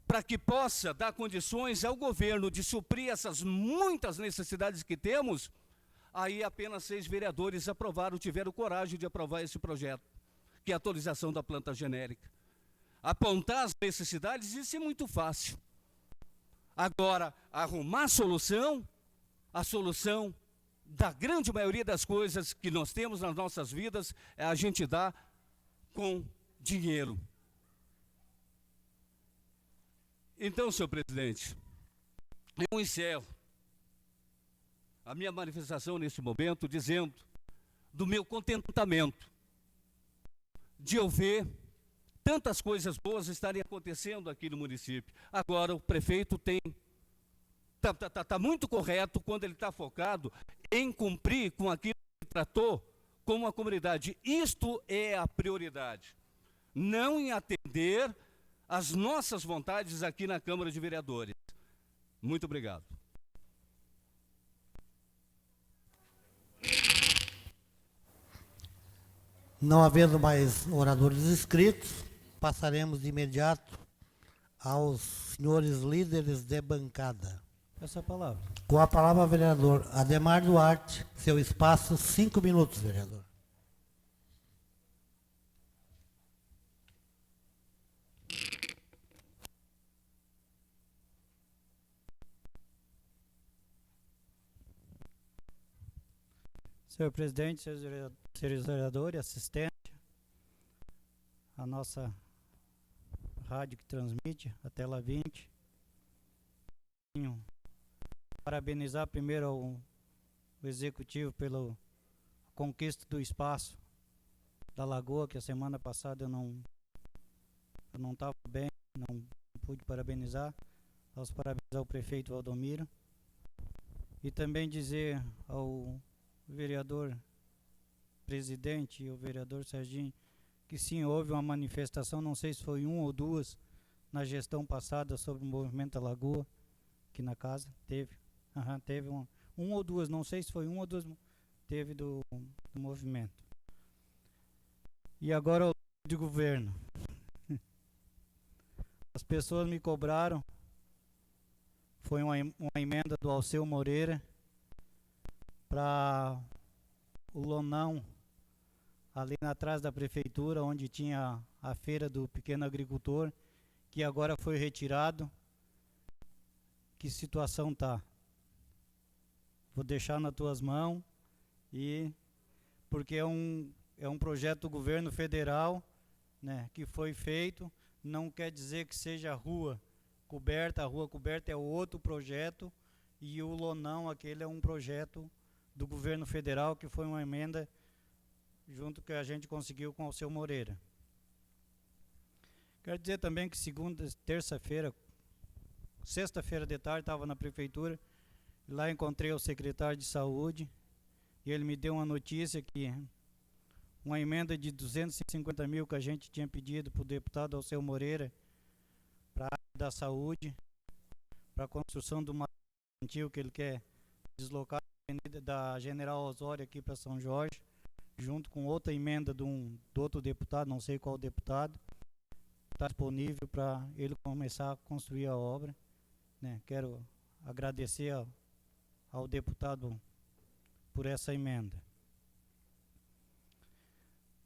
para que possa dar condições ao governo de suprir essas muitas necessidades que temos, aí apenas 6 vereadores aprovaram, tiveram coragem de aprovar esse projeto, que é a atualização da planta genérica. Apontar as necessidades, isso é muito fácil. Agora, arrumar a solução da grande maioria das coisas que nós temos nas nossas vidas, a gente dá com dinheiro. Então, senhor presidente, eu encerro a minha manifestação neste momento dizendo do meu contentamento de eu ver tantas coisas boas estarem acontecendo aqui no município. Agora, o prefeito está muito correto quando ele está focado em cumprir com aquilo que tratou com a comunidade. Isto é a prioridade. Não em atender às nossas vontades aqui na Câmara de Vereadores. Muito obrigado. Não havendo mais oradores inscritos, passaremos de imediato aos senhores líderes de bancada. Essa palavra. Com a palavra, vereador Ademar Duarte, seu espaço, 5 minutos, vereador. Senhor presidente, senhores vereadores, assistente, a nossa rádio que transmite, a tela 20. Parabenizar primeiro o executivo pela conquista do espaço da Lagoa, que a semana passada eu não estava bem, não pude parabenizar. Posso parabenizar o prefeito Valdomiro. E também dizer ao vereador presidente e o vereador Serginho que sim, houve uma manifestação, não sei se foi 1 ou 2 na gestão passada sobre o movimento da Lagoa, aqui na casa, teve. Teve um ou 2, não sei se foi 1 ou 2 teve do movimento. E agora o de governo. As pessoas me cobraram, foi uma emenda do Alceu Moreira para o Lonão, ali atrás da prefeitura, onde tinha a feira do pequeno agricultor, que agora foi retirado. Que situação tá? Vou deixar nas tuas mãos, e porque é um projeto do governo federal, né, que foi feito. Não quer dizer que seja rua coberta. A rua coberta é outro projeto, e o Lonão, aquele é um projeto do governo federal, que foi uma emenda junto que a gente conseguiu com o Alceu Moreira. Quero dizer também que sexta-feira de tarde, estava na prefeitura, e lá encontrei o secretário de saúde, e ele me deu uma notícia que uma emenda de 250 mil que a gente tinha pedido para o deputado Alceu Moreira, para a área da saúde, para a construção de uma infantil que ele quer deslocar da General Osório aqui para São Jorge, junto com outra emenda do outro deputado, não sei qual deputado, está disponível para ele começar a construir a obra, né? Quero agradecer ao deputado por essa emenda.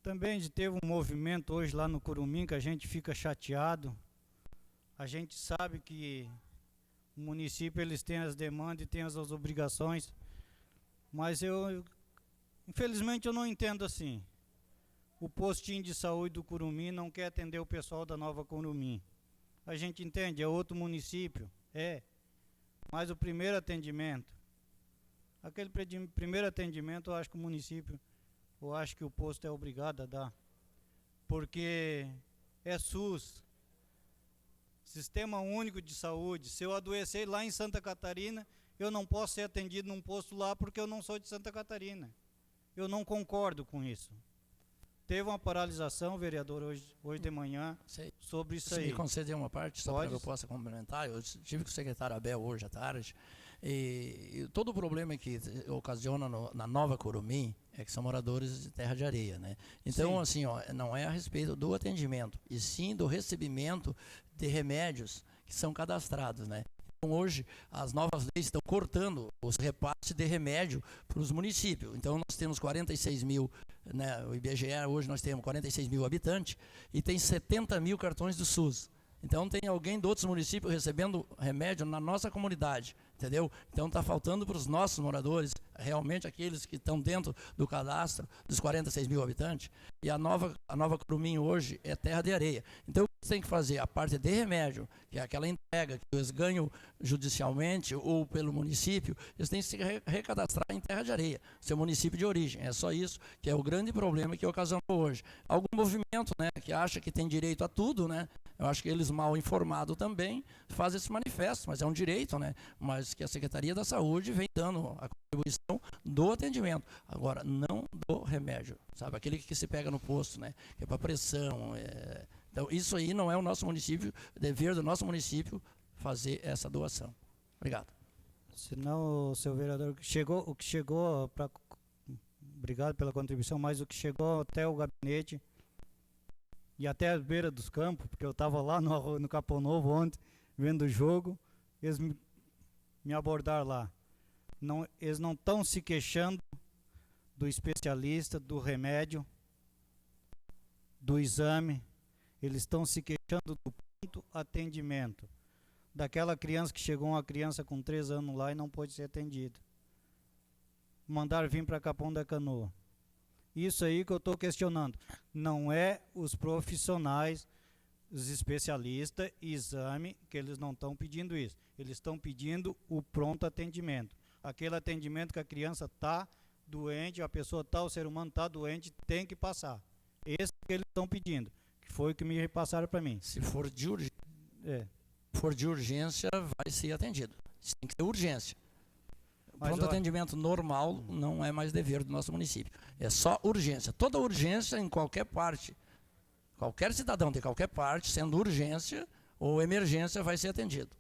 Também teve um movimento hoje lá no Curumim que a gente fica chateado. A gente sabe que o município, eles têm as demandas e têm as obrigações, mas infelizmente eu não entendo assim. O postinho de saúde do Curumim não quer atender o pessoal da Nova Curumim. A gente entende, é outro município, mas o primeiro atendimento, aquele primeiro atendimento, eu acho que o município, eu acho que o posto é obrigado a dar, porque é SUS, Sistema Único de Saúde. Se eu adoecer lá em Santa Catarina, eu não posso ser atendido num posto lá porque eu não sou de Santa Catarina. Eu não concordo com isso. Teve uma paralisação, vereador, hoje de manhã, sobre isso aí. Se me conceder uma parte, só para que eu possa complementar, eu estive com o secretário Abel hoje à tarde, e todo o problema que ocasiona na Nova Curumim é que são moradores de terra de areia, né? Então, assim, não é a respeito do atendimento, e sim do recebimento de remédios que são cadastrados, né? Então, hoje, as novas leis estão cortando os repasses de remédio para os municípios. Então, nós temos 46 mil, né, o IBGE, hoje nós temos 46 mil habitantes, e tem 70 mil cartões do SUS. Então, tem alguém de outros municípios recebendo remédio na nossa comunidade, entendeu? Então, está faltando para os nossos moradores, realmente aqueles que estão dentro do cadastro dos 46 mil habitantes, e a Nova Curumim hoje é terra de areia. Então, eles têm que fazer a parte de remédio, que é aquela entrega que eles ganham judicialmente ou pelo município, eles têm que se recadastrar em terra de areia, seu município de origem. É só isso que é o grande problema que ocasionou hoje. Algum movimento, né, que acha que tem direito a tudo, né? Eu acho que eles, mal informados também, fazem esse manifesto, mas é um direito, né? Mas que a Secretaria da Saúde vem dando a contribuição do atendimento. Agora, não do remédio, sabe? Aquele que se pega no posto, né? Que é para pressão. Então, isso aí não é o nosso município, dever do nosso município fazer essa doação. Obrigado. Senão, seu vereador, o que chegou para... Obrigado pela contribuição, mas o que chegou até o gabinete e até a beira dos campos, porque eu estava lá no Capão Novo ontem, vendo o jogo, eles me abordaram lá. Eles não estão se queixando do especialista, do remédio, do exame, eles estão se queixando do pronto atendimento. Daquela criança que chegou, uma criança com 3 anos lá e não pôde ser atendida. Mandaram vir para Capão da Canoa. Isso aí que eu estou questionando. Não é os profissionais, os especialistas, exame, que eles não estão pedindo isso. Eles estão pedindo o pronto atendimento. Aquele atendimento que a criança está doente, a pessoa está, o ser humano está doente, tem que passar. Esse que eles estão pedindo, que foi o que me repassaram para mim. Se for de urgência, vai ser atendido. Isso tem que ter urgência. Pronto atendimento normal não é mais dever do nosso município. É só urgência. Toda urgência em qualquer parte, qualquer cidadão de qualquer parte, sendo urgência ou emergência, vai ser atendido.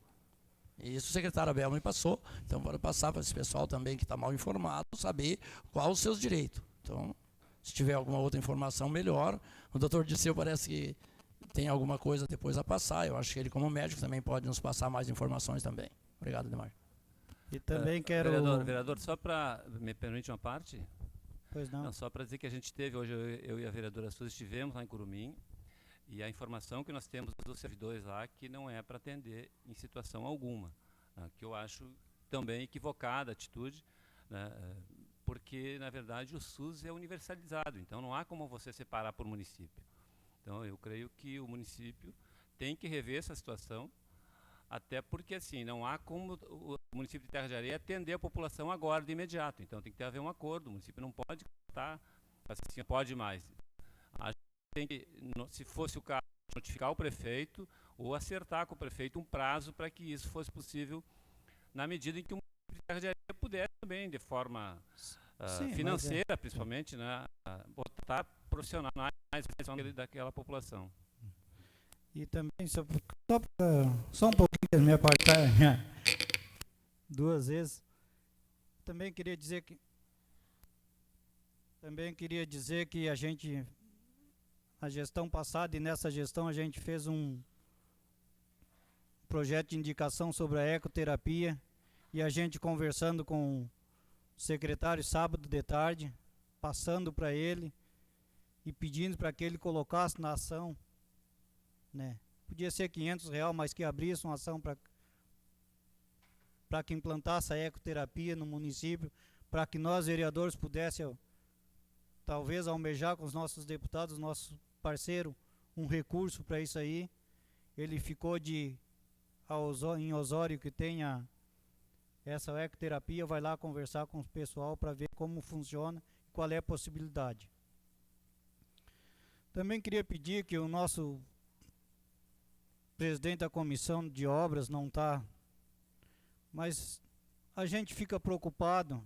E isso o secretário Abel me passou, então para passar para esse pessoal também que está mal informado, saber quais os seus direitos. Então, se tiver alguma outra informação, melhor. O doutor Disseu parece que tem alguma coisa depois a passar, eu acho que ele como médico também pode nos passar mais informações também. Obrigado, Ademar. E também quero... Vereador, só para... Me permite uma parte? Pois não. Não, só para dizer que a gente teve, hoje eu e a vereadora Suzy estivemos lá em Curumim, e a informação que nós temos dos servidores lá que não é para atender em situação alguma, né, que eu acho também equivocada a atitude, né, porque, na verdade, o SUS é universalizado, então não há como você separar por município. Então, eu creio que o município tem que rever essa situação, até porque, assim, não há como o município de Terra de Areia atender a população agora, de imediato. Então, tem que haver um acordo. O município não pode estar, assim, pode mais. Acho que tem que, se fosse o caso, notificar o prefeito ou acertar com o prefeito um prazo para que isso fosse possível, na medida em que o município de Terra de Areia pudesse também, de forma financeira, principalmente, né, botar profissionais daquela população. E também, só um pouquinho da minha parte, duas vezes. Também queria dizer que a gente, a gestão passada e nessa gestão a gente fez um projeto de indicação sobre a ecoterapia e a gente conversando com o secretário sábado de tarde, passando para ele e pedindo para que ele colocasse na ação, né? Podia ser R$500, mas que abrisse uma ação para que implantasse a ecoterapia no município, para que nós, vereadores, pudéssemos, talvez, almejar com os nossos deputados, nosso parceiro, um recurso para isso aí. Ele ficou em Osório, que tenha essa ecoterapia, vai lá conversar com o pessoal para ver como funciona, qual é a possibilidade. Também queria pedir que o nosso presidente da comissão de obras não está, mas a gente fica preocupado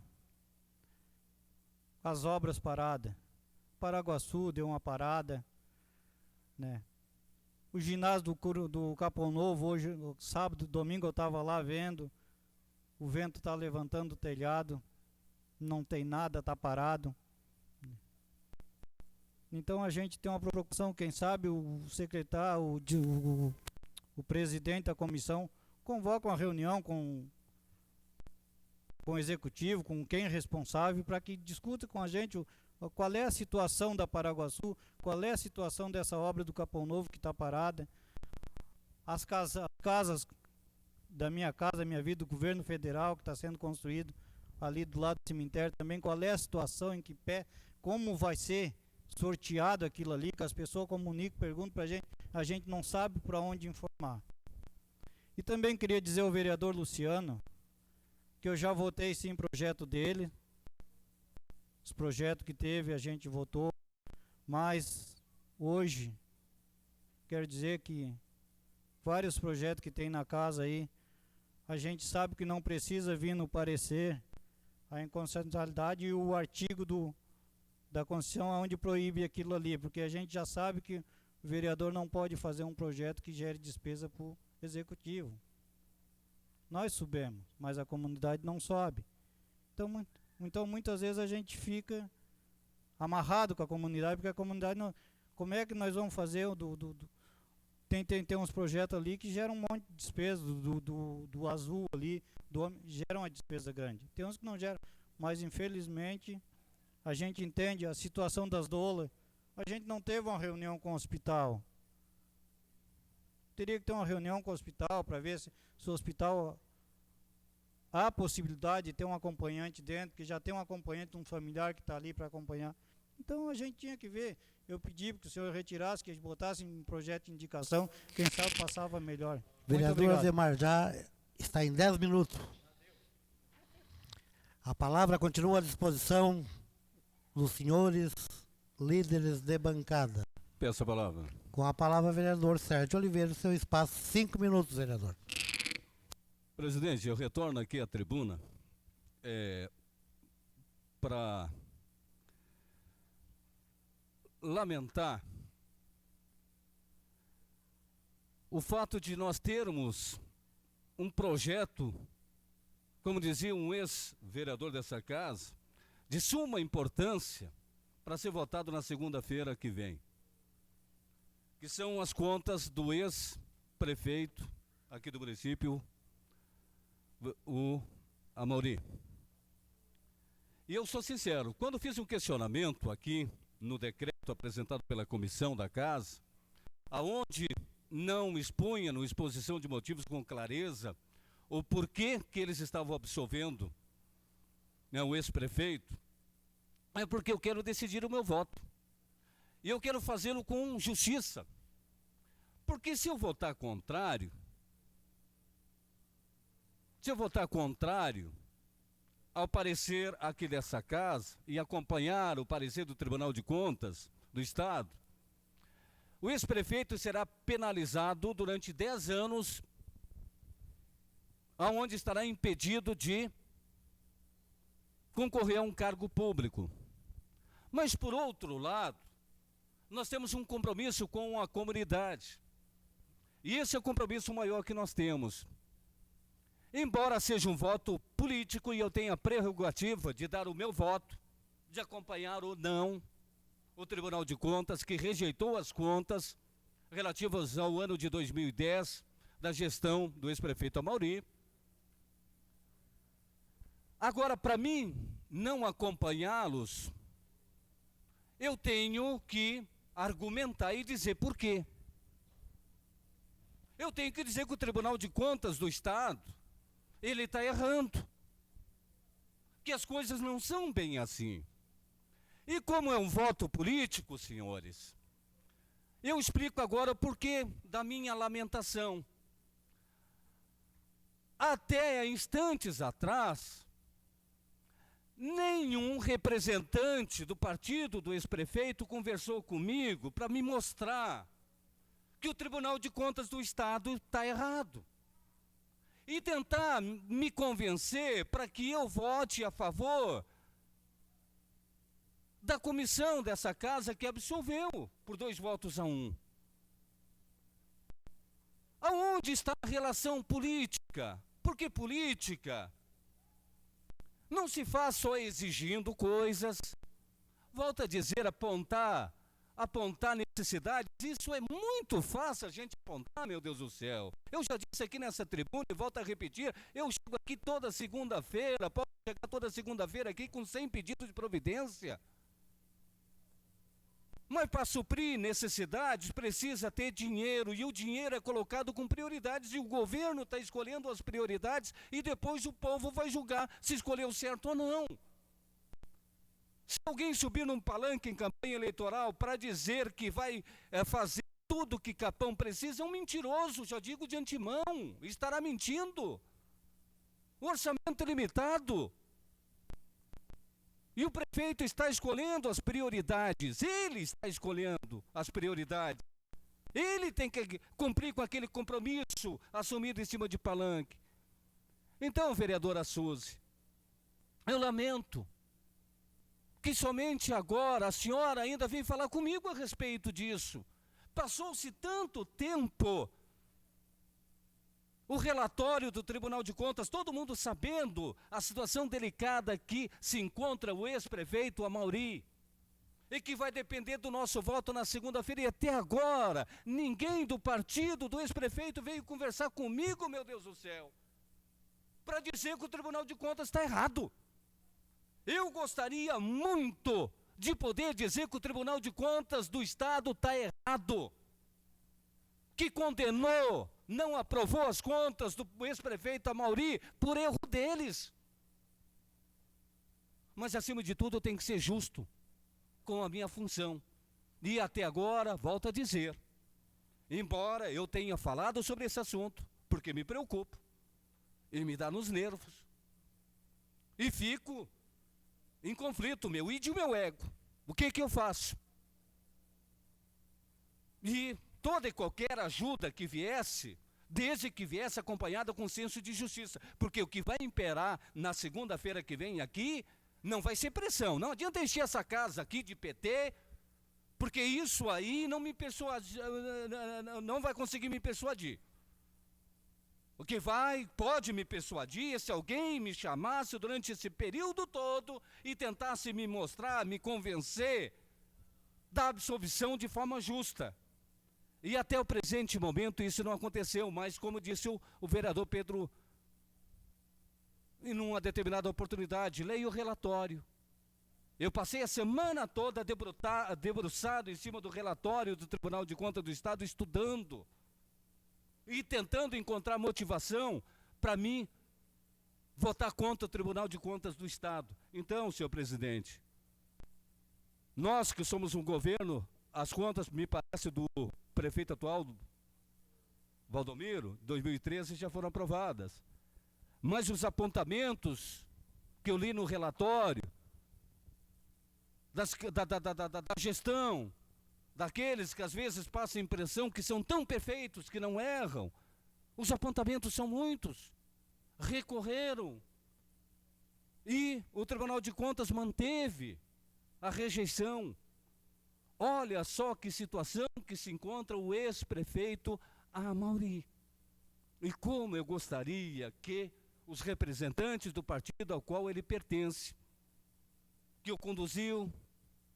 com as obras paradas. Paraguaçu deu uma parada, né? O ginásio do Capão Novo, hoje, sábado, domingo eu estava lá vendo, o vento está levantando o telhado, não tem nada, está parado. Então a gente tem uma preocupação, quem sabe o secretário, o presidente da comissão convoca uma reunião com o executivo, com quem é responsável, para que discuta com a gente qual é a situação da Paraguaçu, qual é a situação dessa obra do Capão Novo que está parada, as casas da minha casa, minha vida, do governo federal que está sendo construído ali do lado do cemitério também, qual é a situação, em que pé, como vai ser sorteado aquilo ali, que as pessoas comunicam, perguntam para a gente não sabe para onde informar. E também queria dizer ao vereador Luciano que eu já votei sim projeto dele, os projetos que teve a gente votou, mas hoje quero dizer que vários projetos que tem na casa aí, a gente sabe que não precisa vir no parecer a inconstitucionalidade e o artigo da Constituição onde proíbe aquilo ali, porque a gente já sabe que o vereador não pode fazer um projeto que gere despesa para o executivo. Nós subimos, mas a comunidade não sobe. Então muitas vezes a gente fica amarrado com a comunidade, porque a comunidade não... Como é que nós vamos fazer tem uns projetos ali que geram um monte de despesa, do azul ali, geram uma despesa grande. Tem uns que não geram, mas infelizmente a gente entende a situação das doulas. A gente não teve uma reunião com o hospital. Teria que ter uma reunião com o hospital para ver se o hospital há a possibilidade de ter um acompanhante dentro, que já tem um acompanhante, um familiar que está ali para acompanhar. Então a gente tinha que ver. Eu pedi que o senhor retirasse, que eles botassem um projeto de indicação, quem sabe passava melhor. Vereador Ademar, já está em 10 minutos. A palavra continua à disposição dos senhores líderes de bancada. Peço a palavra. Com a palavra, vereador Sérgio Oliveira, seu espaço, 5 minutos, vereador. Presidente, eu retorno aqui à tribuna para lamentar o fato de nós termos um projeto, como dizia um ex-vereador dessa casa, de suma importância para ser votado na segunda-feira que vem, que são as contas do ex-prefeito aqui do município, o Amaury. E eu sou sincero, quando fiz um questionamento aqui no decreto apresentado pela comissão da casa, aonde não expunha, no exposição de motivos com clareza, o porquê que eles estavam absolvendo, né, o ex-prefeito, é porque eu quero decidir o meu voto. E eu quero fazê-lo com justiça. Porque se eu votar contrário, ao parecer aqui dessa casa e acompanhar o parecer do Tribunal de Contas do Estado, o ex-prefeito será penalizado durante 10 anos, aonde estará impedido de concorrer a um cargo público. Mas, por outro lado, nós temos um compromisso com a comunidade. E esse é o compromisso maior que nós temos. Embora seja um voto político e eu tenha a prerrogativa de dar o meu voto, de acompanhar ou não o Tribunal de Contas, que rejeitou as contas relativas ao ano de 2010 da gestão do ex-prefeito Amaury. Agora, para mim não acompanhá-los, eu tenho que argumentar e dizer por quê. Eu tenho que dizer que o Tribunal de Contas do Estado, ele está errando, que as coisas não são bem assim. E como é um voto político, senhores, eu explico agora o porquê da minha lamentação. Até instantes atrás, nenhum representante do partido do ex-prefeito conversou comigo para me mostrar que o Tribunal de Contas do Estado está errado. E tentar me convencer para que eu vote a favor da comissão dessa casa que absolveu por 2-1. Aonde está a relação política? Porque política não se faz só exigindo coisas. Volto a dizer, apontar necessidades, isso é muito fácil a gente apontar, meu Deus do céu. Eu já disse aqui nessa tribuna e volto a repetir, eu chego aqui toda segunda-feira, posso chegar toda segunda-feira aqui com 100 pedidos de providência. Mas para suprir necessidades precisa ter dinheiro, e o dinheiro é colocado com prioridades, e o governo está escolhendo as prioridades, e depois o povo vai julgar se escolheu certo ou não. Se alguém subir num palanque em campanha eleitoral para dizer que vai fazer tudo que Capão precisa, é um mentiroso, já digo de antemão, estará mentindo. O orçamento é limitado. E o prefeito está escolhendo as prioridades, ele está escolhendo as prioridades. Ele tem que cumprir com aquele compromisso assumido em cima de palanque. Então, vereadora Suzy, eu lamento que somente agora a senhora ainda vem falar comigo a respeito disso. Passou-se tanto tempo, o relatório do Tribunal de Contas, todo mundo sabendo a situação delicada que se encontra o ex-prefeito Amaury, e que vai depender do nosso voto na segunda-feira, e até agora ninguém do partido do ex-prefeito veio conversar comigo, meu Deus do céu, para dizer que o Tribunal de Contas está errado. Eu gostaria muito de poder dizer que o Tribunal de Contas do Estado está errado, que condenou, não aprovou as contas do ex-prefeito Amaury por erro deles. Mas, acima de tudo, eu tenho que ser justo com a minha função. E até agora, volto a dizer, embora eu tenha falado sobre esse assunto, porque me preocupo, e me dá nos nervos, e fico em conflito, meu id e o meu ego. O que eu faço? E toda e qualquer ajuda que viesse, desde que viesse acompanhada com senso de justiça, porque o que vai imperar na segunda-feira que vem aqui, não vai ser pressão. Não adianta encher essa casa aqui de PT, porque isso aí não me persuade, não vai conseguir me persuadir. O que pode me persuadir se alguém me chamasse durante esse período todo e tentasse me mostrar, me convencer da absolvição de forma justa. E até o presente momento isso não aconteceu, mas como disse o vereador Pedro, em uma determinada oportunidade, leia o relatório. Eu passei a semana toda debruçado em cima do relatório do Tribunal de Contas do Estado, estudando e tentando encontrar motivação para mim votar contra o Tribunal de Contas do Estado. Então, senhor presidente, nós que somos um governo, as contas, me parece, do prefeito atual, Valdomiro, 2013, já foram aprovadas. Mas os apontamentos que eu li no relatório, da gestão, daqueles que às vezes passam a impressão que são tão perfeitos que não erram, os apontamentos são muitos, recorreram, e o Tribunal de Contas manteve a rejeição. Olha só que situação que se encontra o ex-prefeito Amauri. E como eu gostaria que os representantes do partido ao qual ele pertence, que o conduziu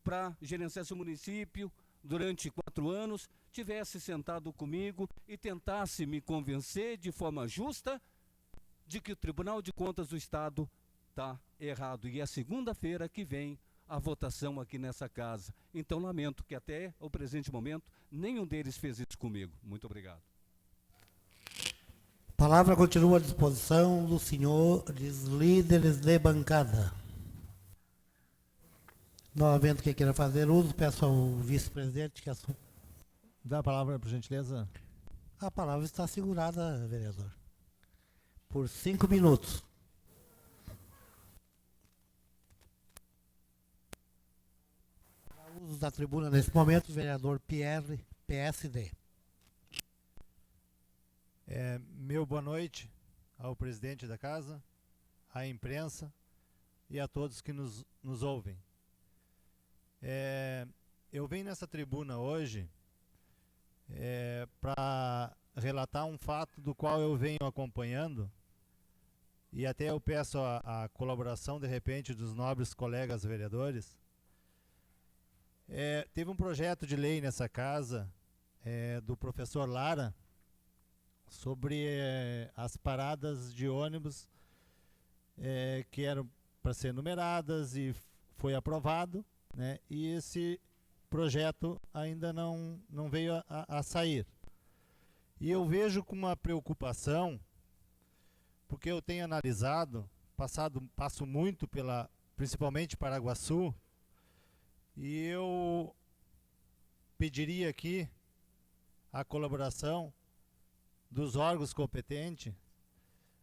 para gerenciar seu município durante 4 anos, tivesse sentado comigo e tentasse me convencer de forma justa de que o Tribunal de Contas do Estado está errado. E é segunda-feira que vem a votação aqui nessa casa. Então lamento que até o presente momento nenhum deles fez isso comigo. Muito obrigado. A palavra continua à disposição dos senhores líderes de bancada. Novamente, quem queira fazer uso, peço ao vice-presidente que assuma. Dá a palavra, por gentileza. A palavra está segurada, vereador, por 5 minutos. Para uso da tribuna nesse momento, o vereador Pierre, PSD. Meu boa noite ao presidente da casa, à imprensa e a todos que nos ouvem. Eu venho nessa tribuna hoje para relatar um fato do qual eu venho acompanhando, e até eu peço a colaboração, de repente, dos nobres colegas vereadores. Teve um projeto de lei nessa casa, do professor Lara, sobre as paradas de ônibus que eram para ser numeradas, e foi aprovado, né? E esse projeto ainda não veio a sair. E eu vejo com uma preocupação, porque eu tenho analisado, passo muito principalmente Paraguaçu, e eu pediria aqui a colaboração dos órgãos competentes,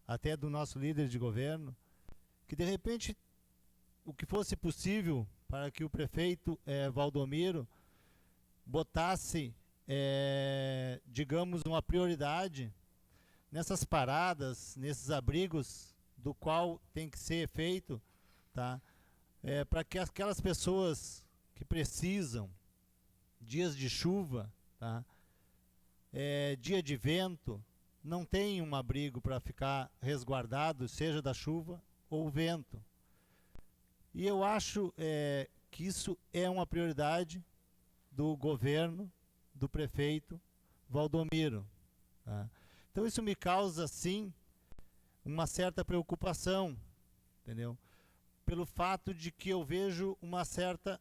até do nosso líder de governo, que de repente o que fosse possível para que o prefeito Valdomiro botasse, digamos, uma prioridade nessas paradas, nesses abrigos, do qual tem que ser feito, tá? Para que aquelas pessoas que precisam, dias de chuva, tá? Dia de vento, não tem um abrigo para ficar resguardado, seja da chuva ou vento. E eu acho que isso é uma prioridade do governo, do prefeito Valdomiro, tá? Então isso me causa, sim, uma certa preocupação, entendeu? Pelo fato de que eu vejo uma certa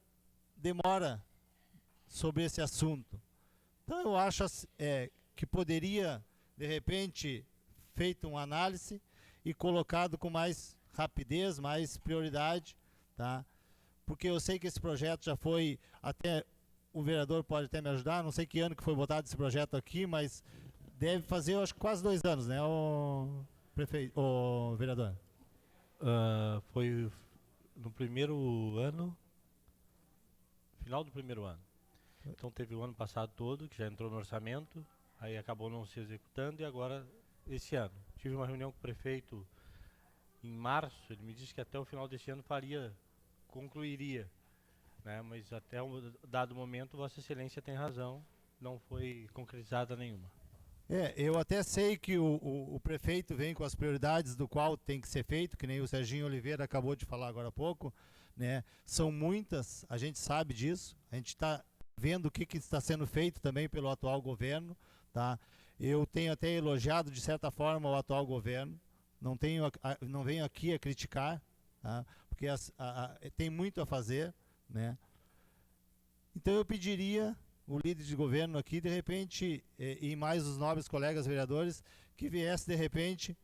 demora sobre esse assunto. Então eu acho que poderia, de repente, feito uma análise e colocado com mais rapidez, mais prioridade, tá? Porque eu sei que esse projeto já foi, até o vereador pode até me ajudar, não sei que ano que foi votado esse projeto aqui, mas deve fazer, eu acho, quase 2 anos, né, o prefeito, o vereador? Foi no primeiro ano, final do primeiro ano. Então teve o ano passado todo, que já entrou no orçamento, aí acabou não se executando, e agora esse ano. Tive uma reunião com o prefeito em março, ele me disse que até o final desse ano concluiria, né? Mas até um dado momento, Vossa Excelência tem razão, não foi concretizada nenhuma. Eu até sei que o prefeito vem com as prioridades do qual tem que ser feito, que nem o Serginho Oliveira acabou de falar agora há pouco, né? São muitas, a gente sabe disso, a gente está vendo o que está sendo feito também pelo atual governo, tá? Eu tenho até elogiado de certa forma o atual governo, não venho aqui a criticar, tá? Porque tem muito a fazer, né? Então eu pediria o líder de governo aqui, de repente, e mais os nobres colegas vereadores, que viesse de repente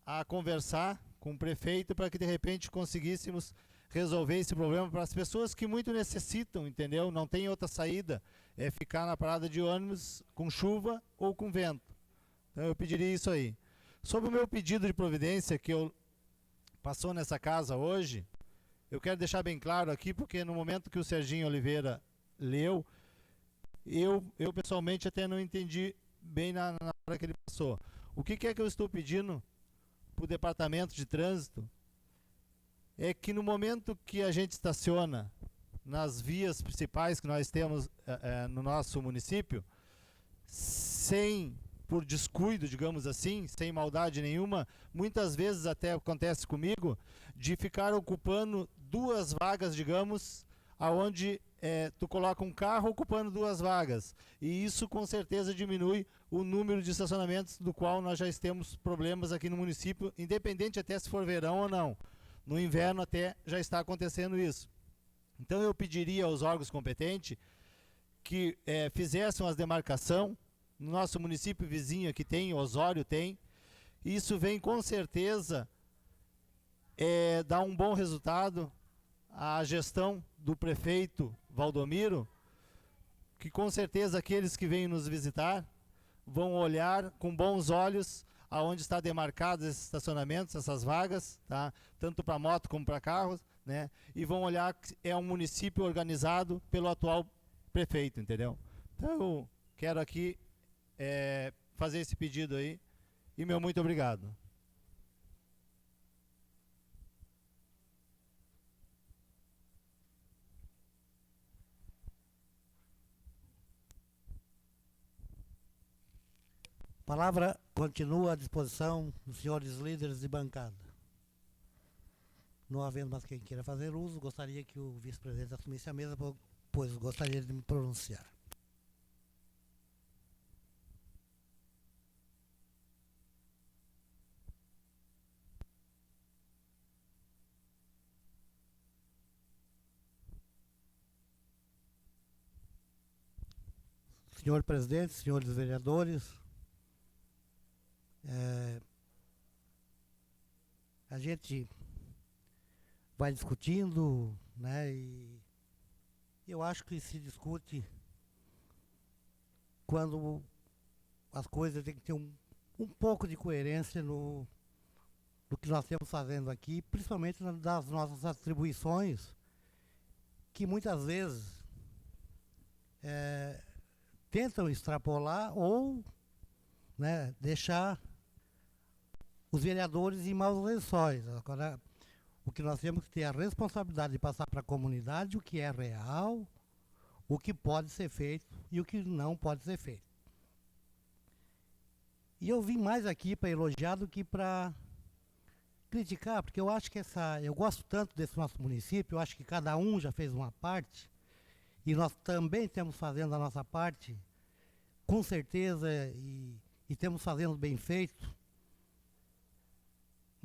a conversar com o prefeito para que de repente conseguíssemos resolver esse problema para as pessoas que muito necessitam, entendeu? Não tem outra saída, é ficar na parada de ônibus com chuva ou com vento. Então eu pediria isso aí. Sobre o meu pedido de providência que passou nessa casa hoje, eu quero deixar bem claro aqui, porque no momento que o Serginho Oliveira leu, eu pessoalmente até não entendi bem na hora que ele passou. O que é que eu estou pedindo para o departamento de trânsito? É que no momento que a gente estaciona nas vias principais que nós temos no nosso município, por descuido, digamos assim, sem maldade nenhuma, muitas vezes até acontece comigo, de ficar ocupando 2 vagas, digamos, aonde tu coloca um carro ocupando 2 vagas. E isso com certeza diminui o número de estacionamentos do qual nós já temos problemas aqui no município, independente até se for verão ou não. No inverno até já está acontecendo isso. Então eu pediria aos órgãos competentes que fizessem as demarcação. No nosso município vizinho aqui tem, Osório tem. Isso vem com certeza dar um bom resultado à gestão do prefeito Valdomiro, que com certeza aqueles que vêm nos visitar vão olhar com bons olhos aonde está demarcados esses estacionamentos, essas vagas, tá? Tanto para moto como para carros, né? E vão olhar que é um município organizado pelo atual prefeito, entendeu? Então eu quero aqui fazer esse pedido aí, e meu muito obrigado. A palavra continua à disposição dos senhores líderes de bancada. Não havendo mais quem queira fazer uso, gostaria que o vice-presidente assumisse a mesa, pois gostaria de me pronunciar. Senhor presidente, senhores vereadores, a gente vai discutindo, né, e eu acho que se discute quando as coisas têm que ter um pouco de coerência no que nós estamos fazendo aqui, principalmente das nossas atribuições, que muitas vezes tentam extrapolar ou, né, deixar os vereadores em maus lençóis. Agora, o que nós temos que ter a responsabilidade de passar para a comunidade o que é real, o que pode ser feito e o que não pode ser feito. E eu vim mais aqui para elogiar do que para criticar, porque eu acho que eu gosto tanto desse nosso município, eu acho que cada um já fez uma parte, e nós também estamos fazendo a nossa parte, com certeza, e estamos fazendo bem feito,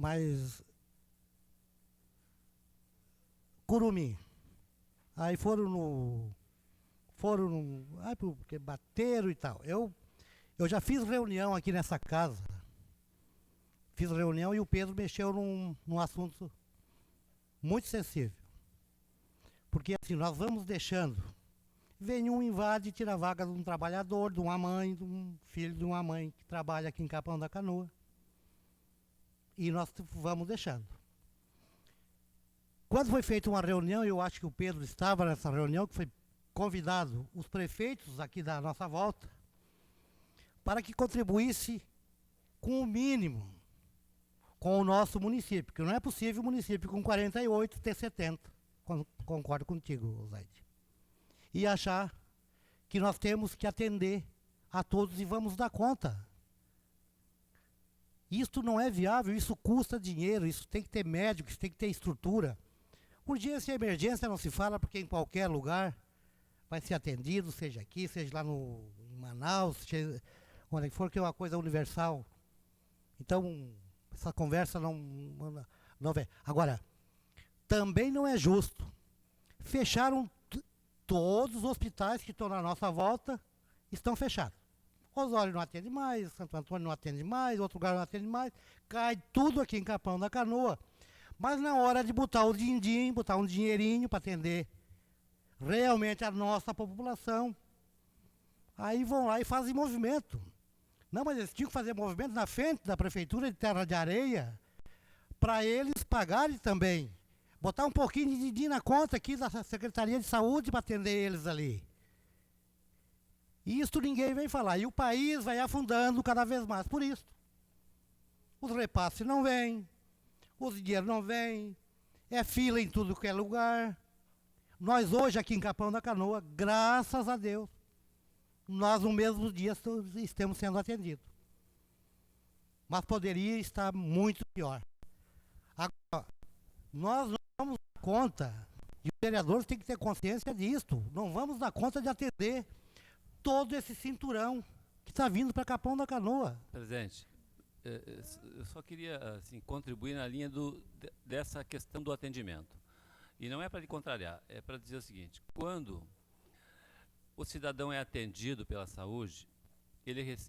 mas Curumim, aí porque bateram e tal. Eu já fiz reunião aqui nessa casa, fiz reunião e o Pedro mexeu num assunto muito sensível. Porque assim, nós vamos deixando, vem um invade e tira a vaga de um trabalhador, de uma mãe, de um filho de uma mãe que trabalha aqui em Capão da Canoa. E nós vamos deixando. Quando foi feita uma reunião, eu acho que o Pedro estava nessa reunião, que foi convidado os prefeitos aqui da nossa volta, para que contribuísse com o mínimo com o nosso município, porque não é possível o município com 48 ter 70. Concordo contigo, Zaide. E achar que nós temos que atender a todos e vamos dar conta. Isso não é viável, isso custa dinheiro, isso tem que ter médico, isso tem que ter estrutura. Urgência e emergência não se fala porque em qualquer lugar vai ser atendido, seja aqui, seja lá em Manaus, seja onde for, que é uma coisa universal. Então, essa conversa não vem. Agora, também não é justo. Fecharam todos os hospitais que estão na nossa volta, estão fechados. Osório não atende mais, Santo Antônio não atende mais, outro lugar não atende mais, cai tudo aqui em Capão da Canoa. Mas na hora de botar o din-din, botar um dinheirinho para atender realmente a nossa população, aí vão lá e fazem movimento. Não, mas eles tinham que fazer movimento na frente da Prefeitura de Terra de Areia, para eles pagarem também. Botar um pouquinho de din-din na conta aqui da Secretaria de Saúde para atender eles ali. Isso ninguém vem falar. E o país vai afundando cada vez mais por isso. Os repasses não vêm, os dinheiros não vêm, é fila em tudo que é lugar. Nós hoje aqui em Capão da Canoa, graças a Deus, nós no mesmo dia estamos sendo atendidos. Mas poderia estar muito pior. Agora, nós não vamos dar conta, e os vereadores têm que ter consciência disso, não vamos dar conta de atender todo esse cinturão que está vindo para Capão da Canoa. Presidente, eu só queria assim, contribuir na linha dessa questão do atendimento. E não é para lhe contrariar, é para dizer o seguinte: quando o cidadão é atendido pela saúde,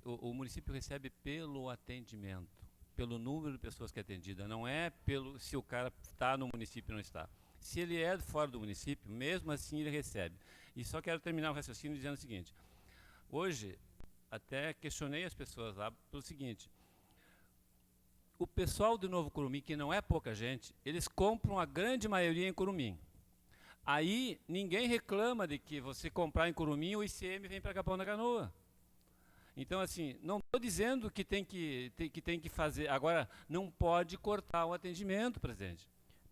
o município recebe pelo atendimento, pelo número de pessoas que é atendida, não é pelo se o cara está no município ou não está. Se ele é fora do município, mesmo assim ele recebe. E só quero terminar o raciocínio dizendo o seguinte: hoje, até questionei as pessoas lá pelo seguinte: o pessoal do Novo Curumim, que não é pouca gente, eles compram a grande maioria em Curumim. Aí ninguém reclama de que você comprar em Curumim, o ICM vem para Capão da Canoa. Então, assim, não estou dizendo que tem que fazer. Agora, não pode cortar o atendimento, presidente.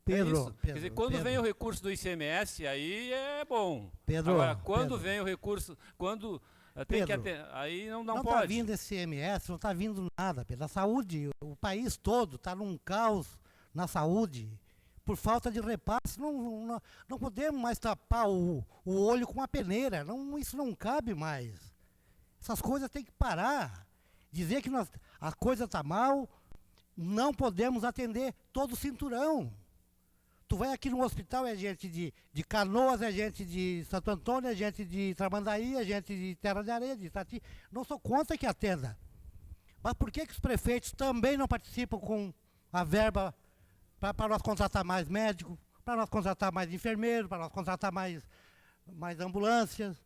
Pedro, Quer dizer, quando vem o recurso do ICMS, aí é bom. Pedro, agora, quando vem o recurso, quando tem que atender, aí não pode. Não está vindo esse ICMS, não está vindo nada, Pedro. A saúde, o país todo está num caos na saúde. Por falta de repasse, não podemos mais tapar o olho com uma peneira. Isso não cabe mais. Essas coisas têm que parar. Dizer que a coisa está mal, não podemos atender todo o cinturão. Tu vai aqui no hospital, é gente de Canoas, é gente de Santo Antônio, é gente de Tramandaí, é gente de Terra de Areia, de Itati. Não sou contra que atenda. Mas por que os prefeitos também não participam com a verba para nós contratar mais médicos, para nós contratar mais enfermeiros, para nós contratar mais ambulâncias?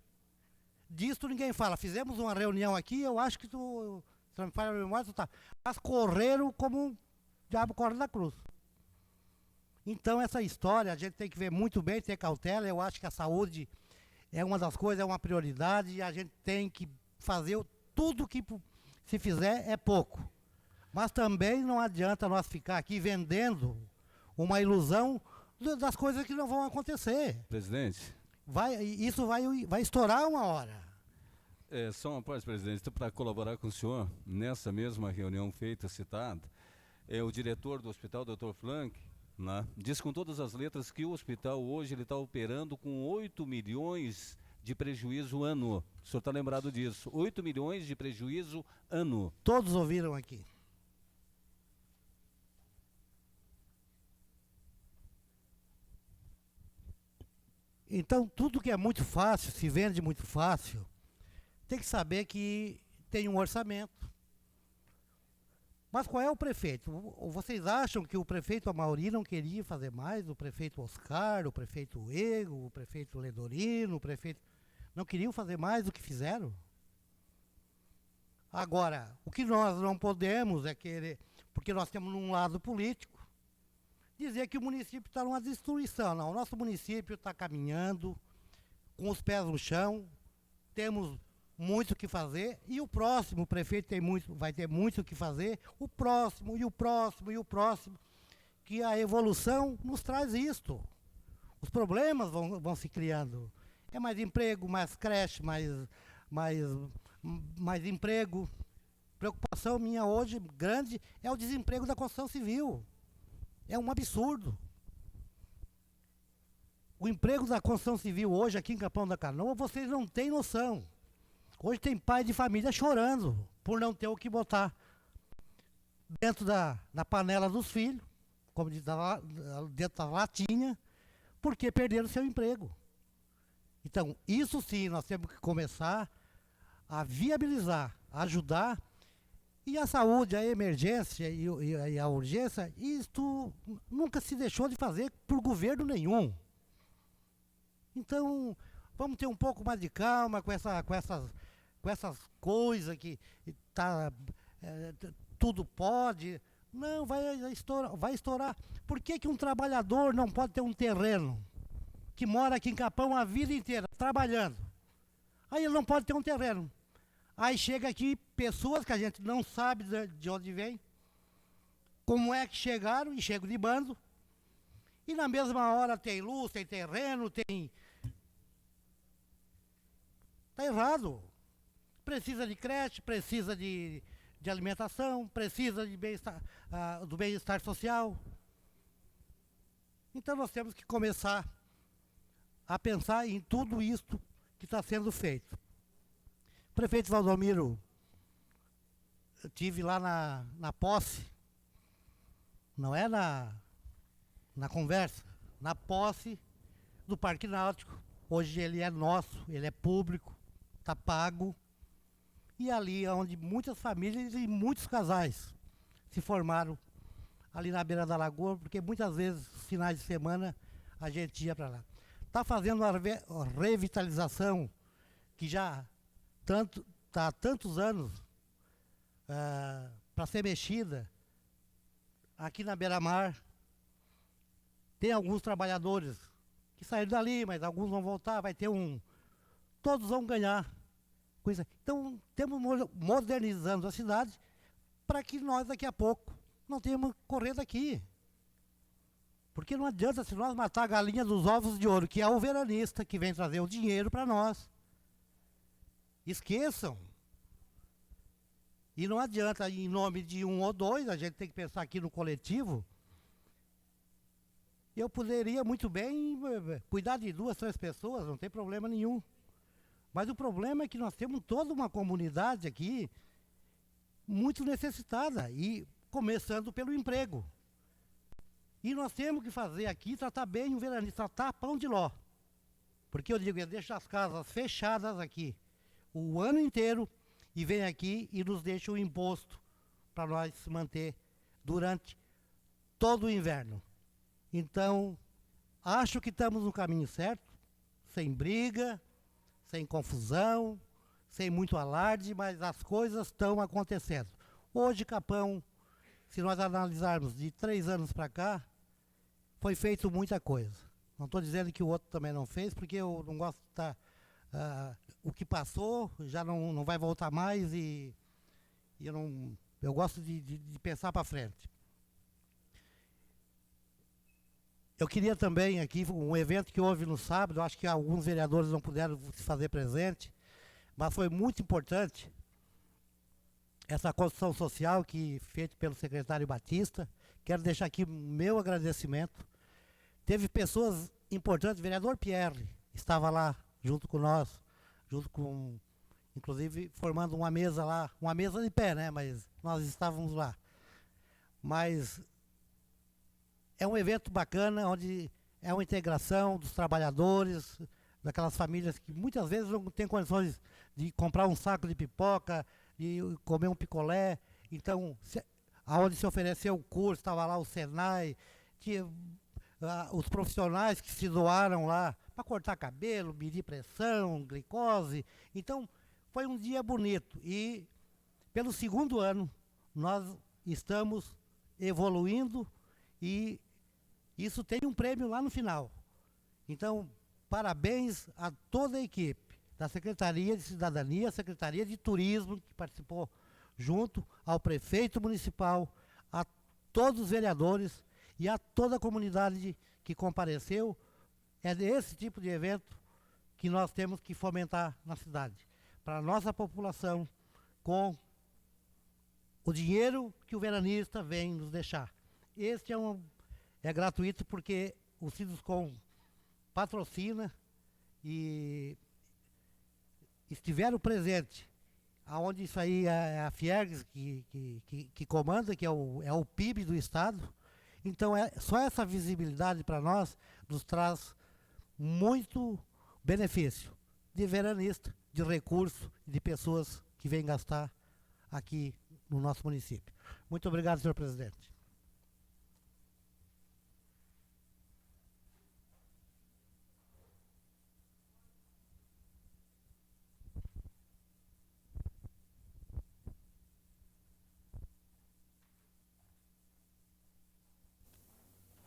Disso ninguém fala. Fizemos uma reunião aqui, eu acho que se não me falha a memória, mas correram como um diabo corre da cruz. Então essa história a gente tem que ver muito bem, ter cautela. Eu acho que a saúde é uma das coisas, é uma prioridade, e a gente tem que fazer tudo que se fizer é pouco. Mas também não adianta nós ficar aqui vendendo uma ilusão das coisas que não vão acontecer. Presidente. Isso vai estourar uma hora. Só uma parte, presidente, para colaborar com o senhor, nessa mesma reunião feita, citada, o diretor do hospital, Dr. Flanck, diz com todas as letras que o hospital hoje está operando com 8 milhões de prejuízo ano. O senhor está lembrado disso? 8 milhões de prejuízo ano. Todos ouviram aqui. Então, tudo que é muito fácil, se vende muito fácil, tem que saber que tem um orçamento. Mas qual é o prefeito? Vocês acham que o prefeito Amauri não queria fazer mais? O prefeito Oscar, o prefeito Ego, o prefeito Ledorino, o prefeito... não queriam fazer mais do que fizeram? Agora, o que nós não podemos é querer, porque nós temos um lado político, dizer que o município está numa destruição. Não, o nosso município está caminhando com os pés no chão, temos muito o que fazer, e o próximo prefeito vai ter muito o que fazer, o próximo, e o próximo, e o próximo, que a evolução nos traz isto. Os problemas vão se criando. É mais emprego, mais creche, mais mais emprego. Preocupação minha hoje, grande, é o desemprego da construção civil. É um absurdo. O emprego da construção civil hoje aqui em Capão da Canoa, vocês não têm noção. Hoje tem pai de família chorando por não ter o que botar dentro da panela dos filhos, como diz, dentro da latinha, porque perderam seu emprego. Então, isso sim, nós temos que começar a viabilizar, ajudar. E a saúde, a emergência e a urgência, isto nunca se deixou de fazer por governo nenhum. Então, vamos ter um pouco mais de calma com essas coisas que tudo pode. Não, vai estourar. Por que um trabalhador não pode ter um terreno que mora aqui em Capão a vida inteira, trabalhando? Aí ele não pode ter um terreno. Aí chega aqui pessoas que a gente não sabe de onde vem, como é que chegaram, e chegam de bando, e na mesma hora tem luz, tem terreno, tem... Está errado. Precisa de creche, precisa de alimentação, precisa de do bem-estar social. Então nós temos que começar a pensar em tudo isto que está sendo feito. O prefeito Valdomiro, eu tive lá na posse, não é na conversa, na posse do Parque Náutico. Hoje ele é nosso, ele é público, está pago. E ali é onde muitas famílias e muitos casais se formaram, ali na beira da lagoa, porque muitas vezes, finais de semana, a gente ia para lá. Está fazendo uma revitalização que já está há tantos anos para ser mexida aqui na beira-mar. Tem alguns trabalhadores que saíram dali, mas alguns vão voltar, vai ter todos vão ganhar. Então, estamos modernizando a cidade para que nós, daqui a pouco, não tenhamos que correr daqui. Porque não adianta se nós matar a galinha dos ovos de ouro, que é o veranista que vem trazer o dinheiro para nós. Esqueçam. E não adianta, em nome de um ou dois, a gente tem que pensar aqui no coletivo. Eu poderia muito bem cuidar de 2, 3 pessoas, não tem problema nenhum. Mas o problema é que nós temos toda uma comunidade aqui muito necessitada, e começando pelo emprego. E nós temos que fazer aqui, tratar bem o veranista, tratar pão de ló. Porque eu digo, ele deixa as casas fechadas aqui o ano inteiro e vem aqui e nos deixa o imposto para nós se manter durante todo o inverno. Então, acho que estamos no caminho certo, sem briga, sem confusão, sem muito alarde, mas as coisas estão acontecendo. Hoje, Capão, se nós analisarmos de 3 anos para cá, foi feito muita coisa. Não estou dizendo que o outro também não fez, porque eu não gosto de estar... o que passou já não vai voltar mais, e eu gosto de pensar para frente. Eu queria também aqui, um evento que houve no sábado, acho que alguns vereadores não puderam se fazer presente, mas foi muito importante essa construção social feita pelo secretário Batista. Quero deixar aqui meu agradecimento. Teve pessoas importantes, o vereador Pierre estava lá junto com nós, inclusive formando uma mesa lá, uma mesa de pé, né? Mas nós estávamos lá. Mas é um evento bacana, onde é uma integração dos trabalhadores, daquelas famílias que muitas vezes não têm condições de comprar um saco de pipoca, de comer um picolé. Então, aonde se ofereceu o curso, estava lá o Senai, tinha os profissionais que se doaram lá para cortar cabelo, medir pressão, glicose. Então, foi um dia bonito. E, pelo 2º ano, nós estamos evoluindo, e isso tem um prêmio lá no final. Então, parabéns a toda a equipe da Secretaria de Cidadania, Secretaria de Turismo, que participou junto, ao prefeito municipal, a todos os vereadores e a toda a comunidade que compareceu. É esse tipo de evento que nós temos que fomentar na cidade. para a nossa população com o dinheiro que o veranista vem nos deixar. Este é gratuito porque o Siduscom patrocina e estiveram presentes, aonde isso aí é a Fiergs que comanda, que é o PIB do Estado. Então, só essa visibilidade para nós nos traz muito benefício de veranista, de recurso, de pessoas que vêm gastar aqui no nosso município. Muito obrigado, senhor presidente.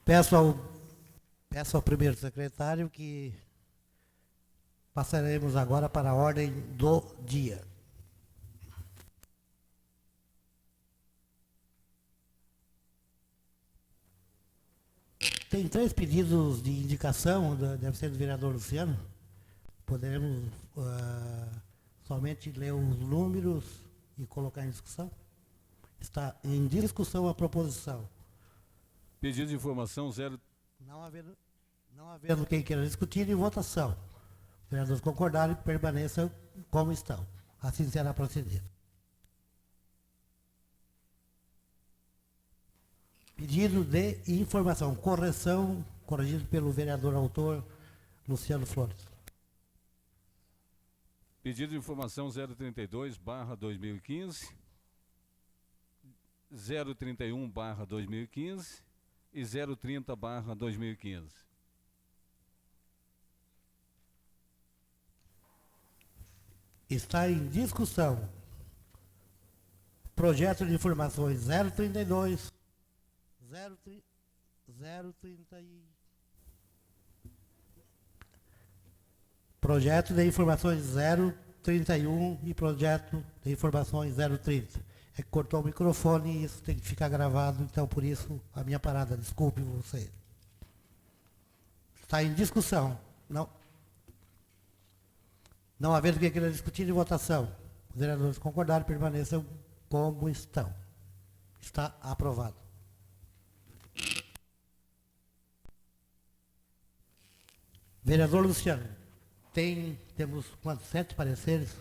Peço ao primeiro secretário que passaremos agora para a ordem do dia. Tem 3 pedidos de indicação, deve ser do vereador Luciano. Poderemos somente ler os números e colocar em discussão? Está em discussão a proposição. Pedido de informação 0... Não havendo quem queira discutir, em votação. Os vereadores concordarem, permaneçam como estão. Assim será procedido. Pedido de informação, correção, corrigido pelo vereador autor Luciano Flores. Pedido de informação 032/2015, 031/2015 e 030/2015. Está em discussão projeto de informações 032, 030 e... Projeto de informações 031 e projeto de informações 030. É que cortou o microfone e isso tem que ficar gravado, então por isso a minha parada. Desculpe você. Está em discussão. Não havendo quem queira discutir em votação. Os vereadores concordaram, permaneçam como estão. Está aprovado. Vereador Luciano, temos quantos? 7 pareceres?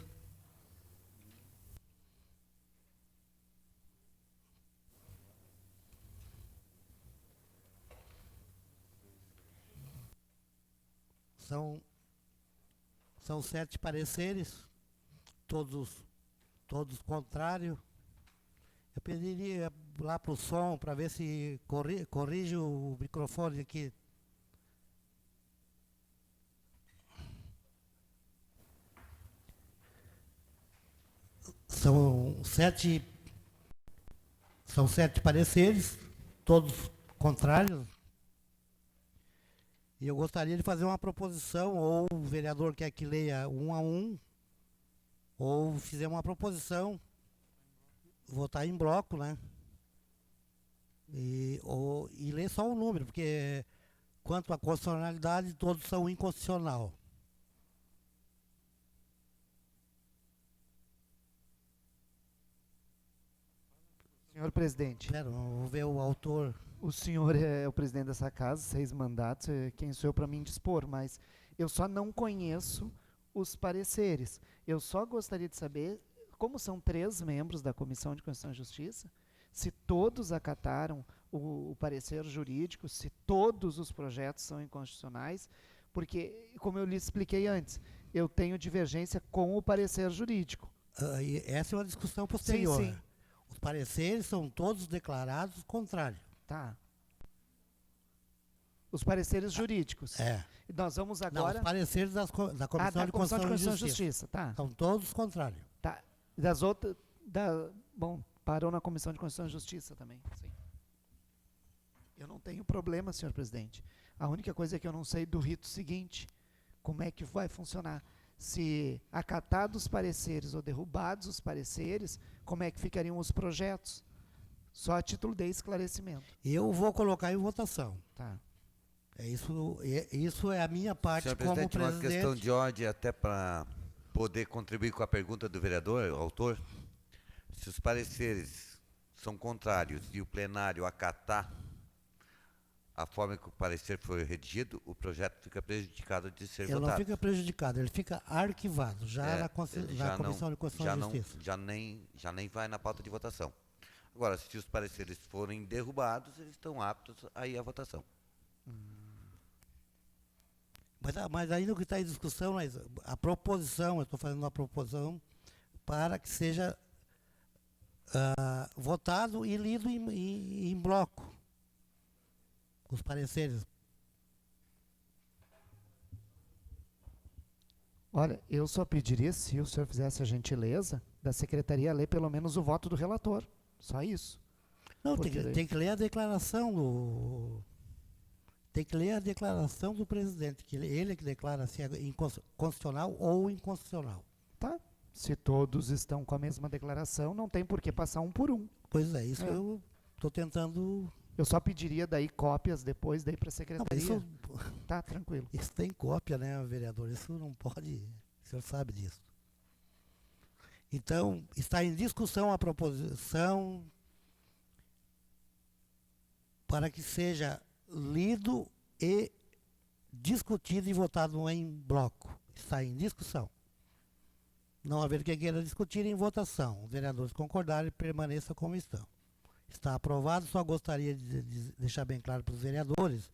São 7 pareceres, todos contrários. Eu pediria lá para o som, para ver se corrige o microfone aqui. São 7 pareceres, todos contrários. E eu gostaria de fazer uma proposição, ou o vereador quer que leia 1 a 1, ou fizer uma proposição, votar em bloco, né? E ler só um número, porque quanto à constitucionalidade, todos são inconstitucional. Senhor presidente. Vou ver o autor. O senhor é o presidente dessa casa, 6 mandatos, quem sou eu para me dispor, mas eu só não conheço os pareceres. Eu só gostaria de saber, como são 3 membros da Comissão de Constituição e Justiça, se todos acataram o parecer jurídico, se todos os projetos são inconstitucionais, porque, como eu lhe expliquei antes, eu tenho divergência com o parecer jurídico. Essa é uma discussão posterior. Sim, sim. Os pareceres são todos declarados contrários. Tá. Os pareceres jurídicos. É. Nós vamos agora... Não, os pareceres da Comissão de Constituição e Justiça. Tá. São todos contrários. Tá. Das outras... Bom, parou na Comissão de Constituição e Justiça também. Sim. Eu não tenho problema, senhor presidente. A única coisa é que eu não sei do rito seguinte. Como é que vai funcionar? Se acatados os pareceres ou derrubados os pareceres, como é que ficariam os projetos? Só a título de esclarecimento. Eu vou colocar em votação. Tá. Isso é a minha parte Senhor como presidente, presidente. uma questão de ordem até para poder contribuir com a pergunta do vereador, autor, se os pareceres são contrários e o plenário acatar a forma que o parecer foi redigido, o projeto fica prejudicado de ser Ele votado. não fica prejudicado, ele fica arquivado já na Comissão de Constituição e Justiça. Já nem vai na pauta de votação. Agora, se os pareceres forem derrubados, eles estão aptos a ir à votação. Mas ainda o que está em discussão, a proposição, eu estou fazendo uma proposição para que seja votado e lido em bloco. Os pareceres. Olha, eu só pediria, se o senhor fizesse a gentileza, da secretaria ler pelo menos o voto do relator. Só isso. Não, tem que ler a declaração do... Tem que ler a declaração do presidente, que ele é que declara se é constitucional ou inconstitucional. Tá. Se todos estão com a mesma declaração, não tem por que passar um por um. Pois é, isso eu estou tentando... Eu só pediria daí cópias depois daí para a secretaria. Não, tá, tranquilo. Isso tem cópia, né, vereador? Isso não pode... O senhor sabe disso. Então, está em discussão a proposição para que seja lido e discutido e votado em bloco. Está em discussão. Não haver quem queira discutir em votação. Os vereadores concordarem, permaneça como estão. Está aprovado, só gostaria de deixar bem claro para os vereadores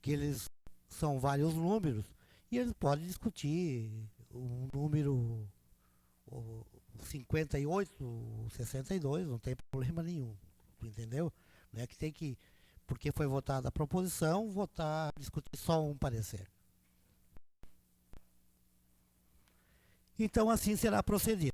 que eles são vários números e eles podem discutir o número 58, 62, não tem problema nenhum. Entendeu? Não é que tem que, porque foi votada a proposição, discutir só um parecer. Então, assim será procedido.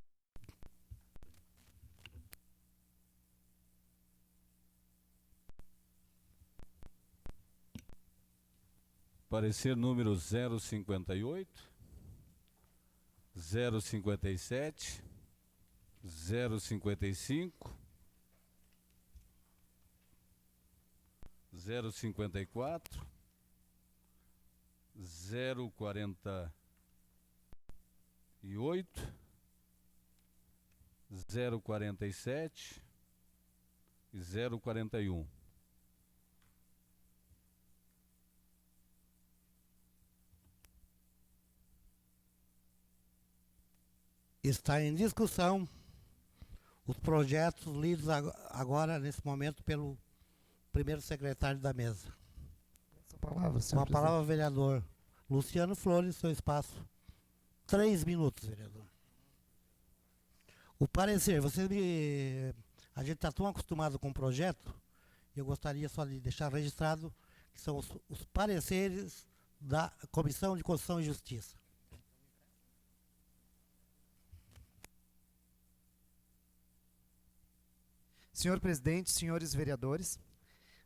Parecer número 058, 057, 055, 054, 048, 047 e 041. Está em discussão os projetos lidos agora, nesse momento, pelo primeiro secretário da mesa. Com a palavra, vereador Luciano Flores, seu espaço. 3 minutos, vereador. O parecer, a gente está tão acostumado com o projeto, eu gostaria só de deixar registrado que são os pareceres da Comissão de Constituição e Justiça. Senhor presidente, senhores vereadores,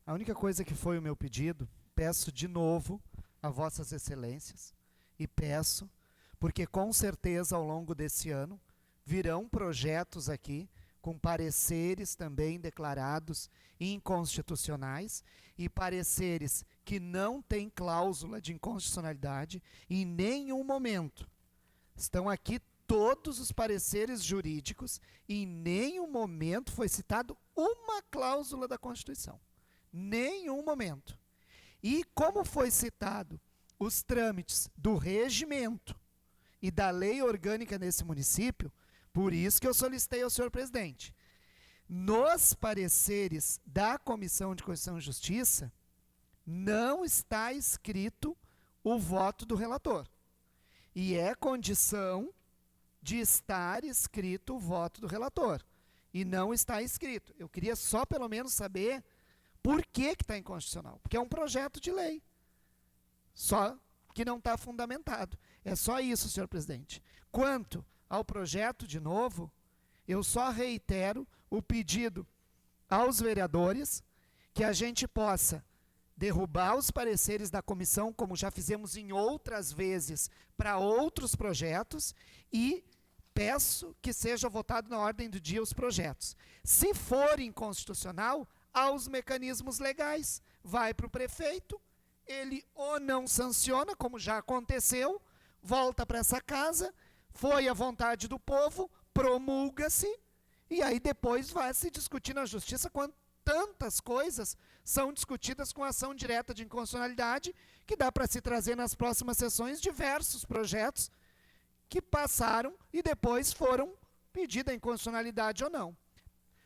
a única coisa que foi o meu pedido, peço de novo a vossas excelências e peço, porque com certeza ao longo desse ano virão projetos aqui com pareceres também declarados inconstitucionais e pareceres que não têm cláusula de inconstitucionalidade em nenhum momento. Estão aqui todos os pareceres jurídicos e em nenhum momento foi citado uma cláusula da Constituição. Nenhum momento. E como foi citado os trâmites do regimento e da lei orgânica nesse município, por isso que eu solicitei ao senhor presidente. Nos pareceres da Comissão de Constituição e Justiça, não está escrito o voto do relator. E é condição de estar escrito o voto do relator. E não está escrito. Eu queria só pelo menos saber por que está inconstitucional. Porque é um projeto de lei. Só que não está fundamentado. É só isso, senhor presidente. Quanto ao projeto, de novo, eu só reitero o pedido aos vereadores que a gente possa derrubar os pareceres da comissão, como já fizemos em outras vezes para outros projetos, e peço que seja votado na ordem do dia os projetos. Se for inconstitucional, há os mecanismos legais. Vai para o prefeito, ele ou não sanciona, como já aconteceu, volta para essa casa, foi a vontade do povo, promulga-se, e aí depois vai se discutir na justiça quando tantas coisas são discutidas com ação direta de inconstitucionalidade, que dá para se trazer nas próximas sessões diversos projetos que passaram e depois foram pedida a inconstitucionalidade ou não.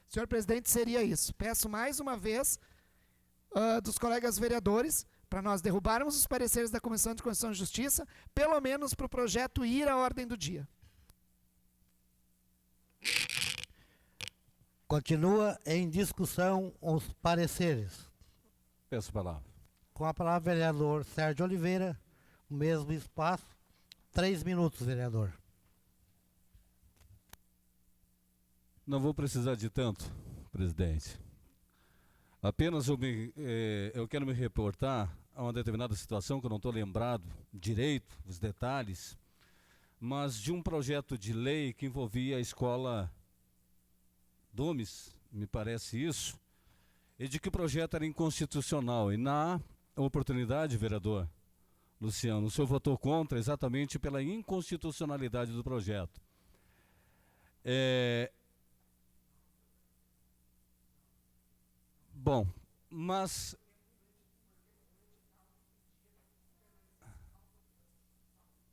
Senhor presidente, seria isso. Peço mais uma vez dos colegas vereadores para nós derrubarmos os pareceres da Comissão de Constituição e Justiça, pelo menos para o projeto ir à ordem do dia. Continua em discussão os pareceres. Peço a palavra. Com a palavra, vereador Sérgio Oliveira, o mesmo espaço. 3 minutos, vereador. Não vou precisar de tanto, presidente. Apenas eu quero me reportar a uma determinada situação que eu não estou lembrado direito, os detalhes, mas de um projeto de lei que envolvia a escola Domes, me parece isso, e de que o projeto era inconstitucional. E na oportunidade, vereador Luciano, o senhor votou contra exatamente pela inconstitucionalidade do projeto. Bom, mas...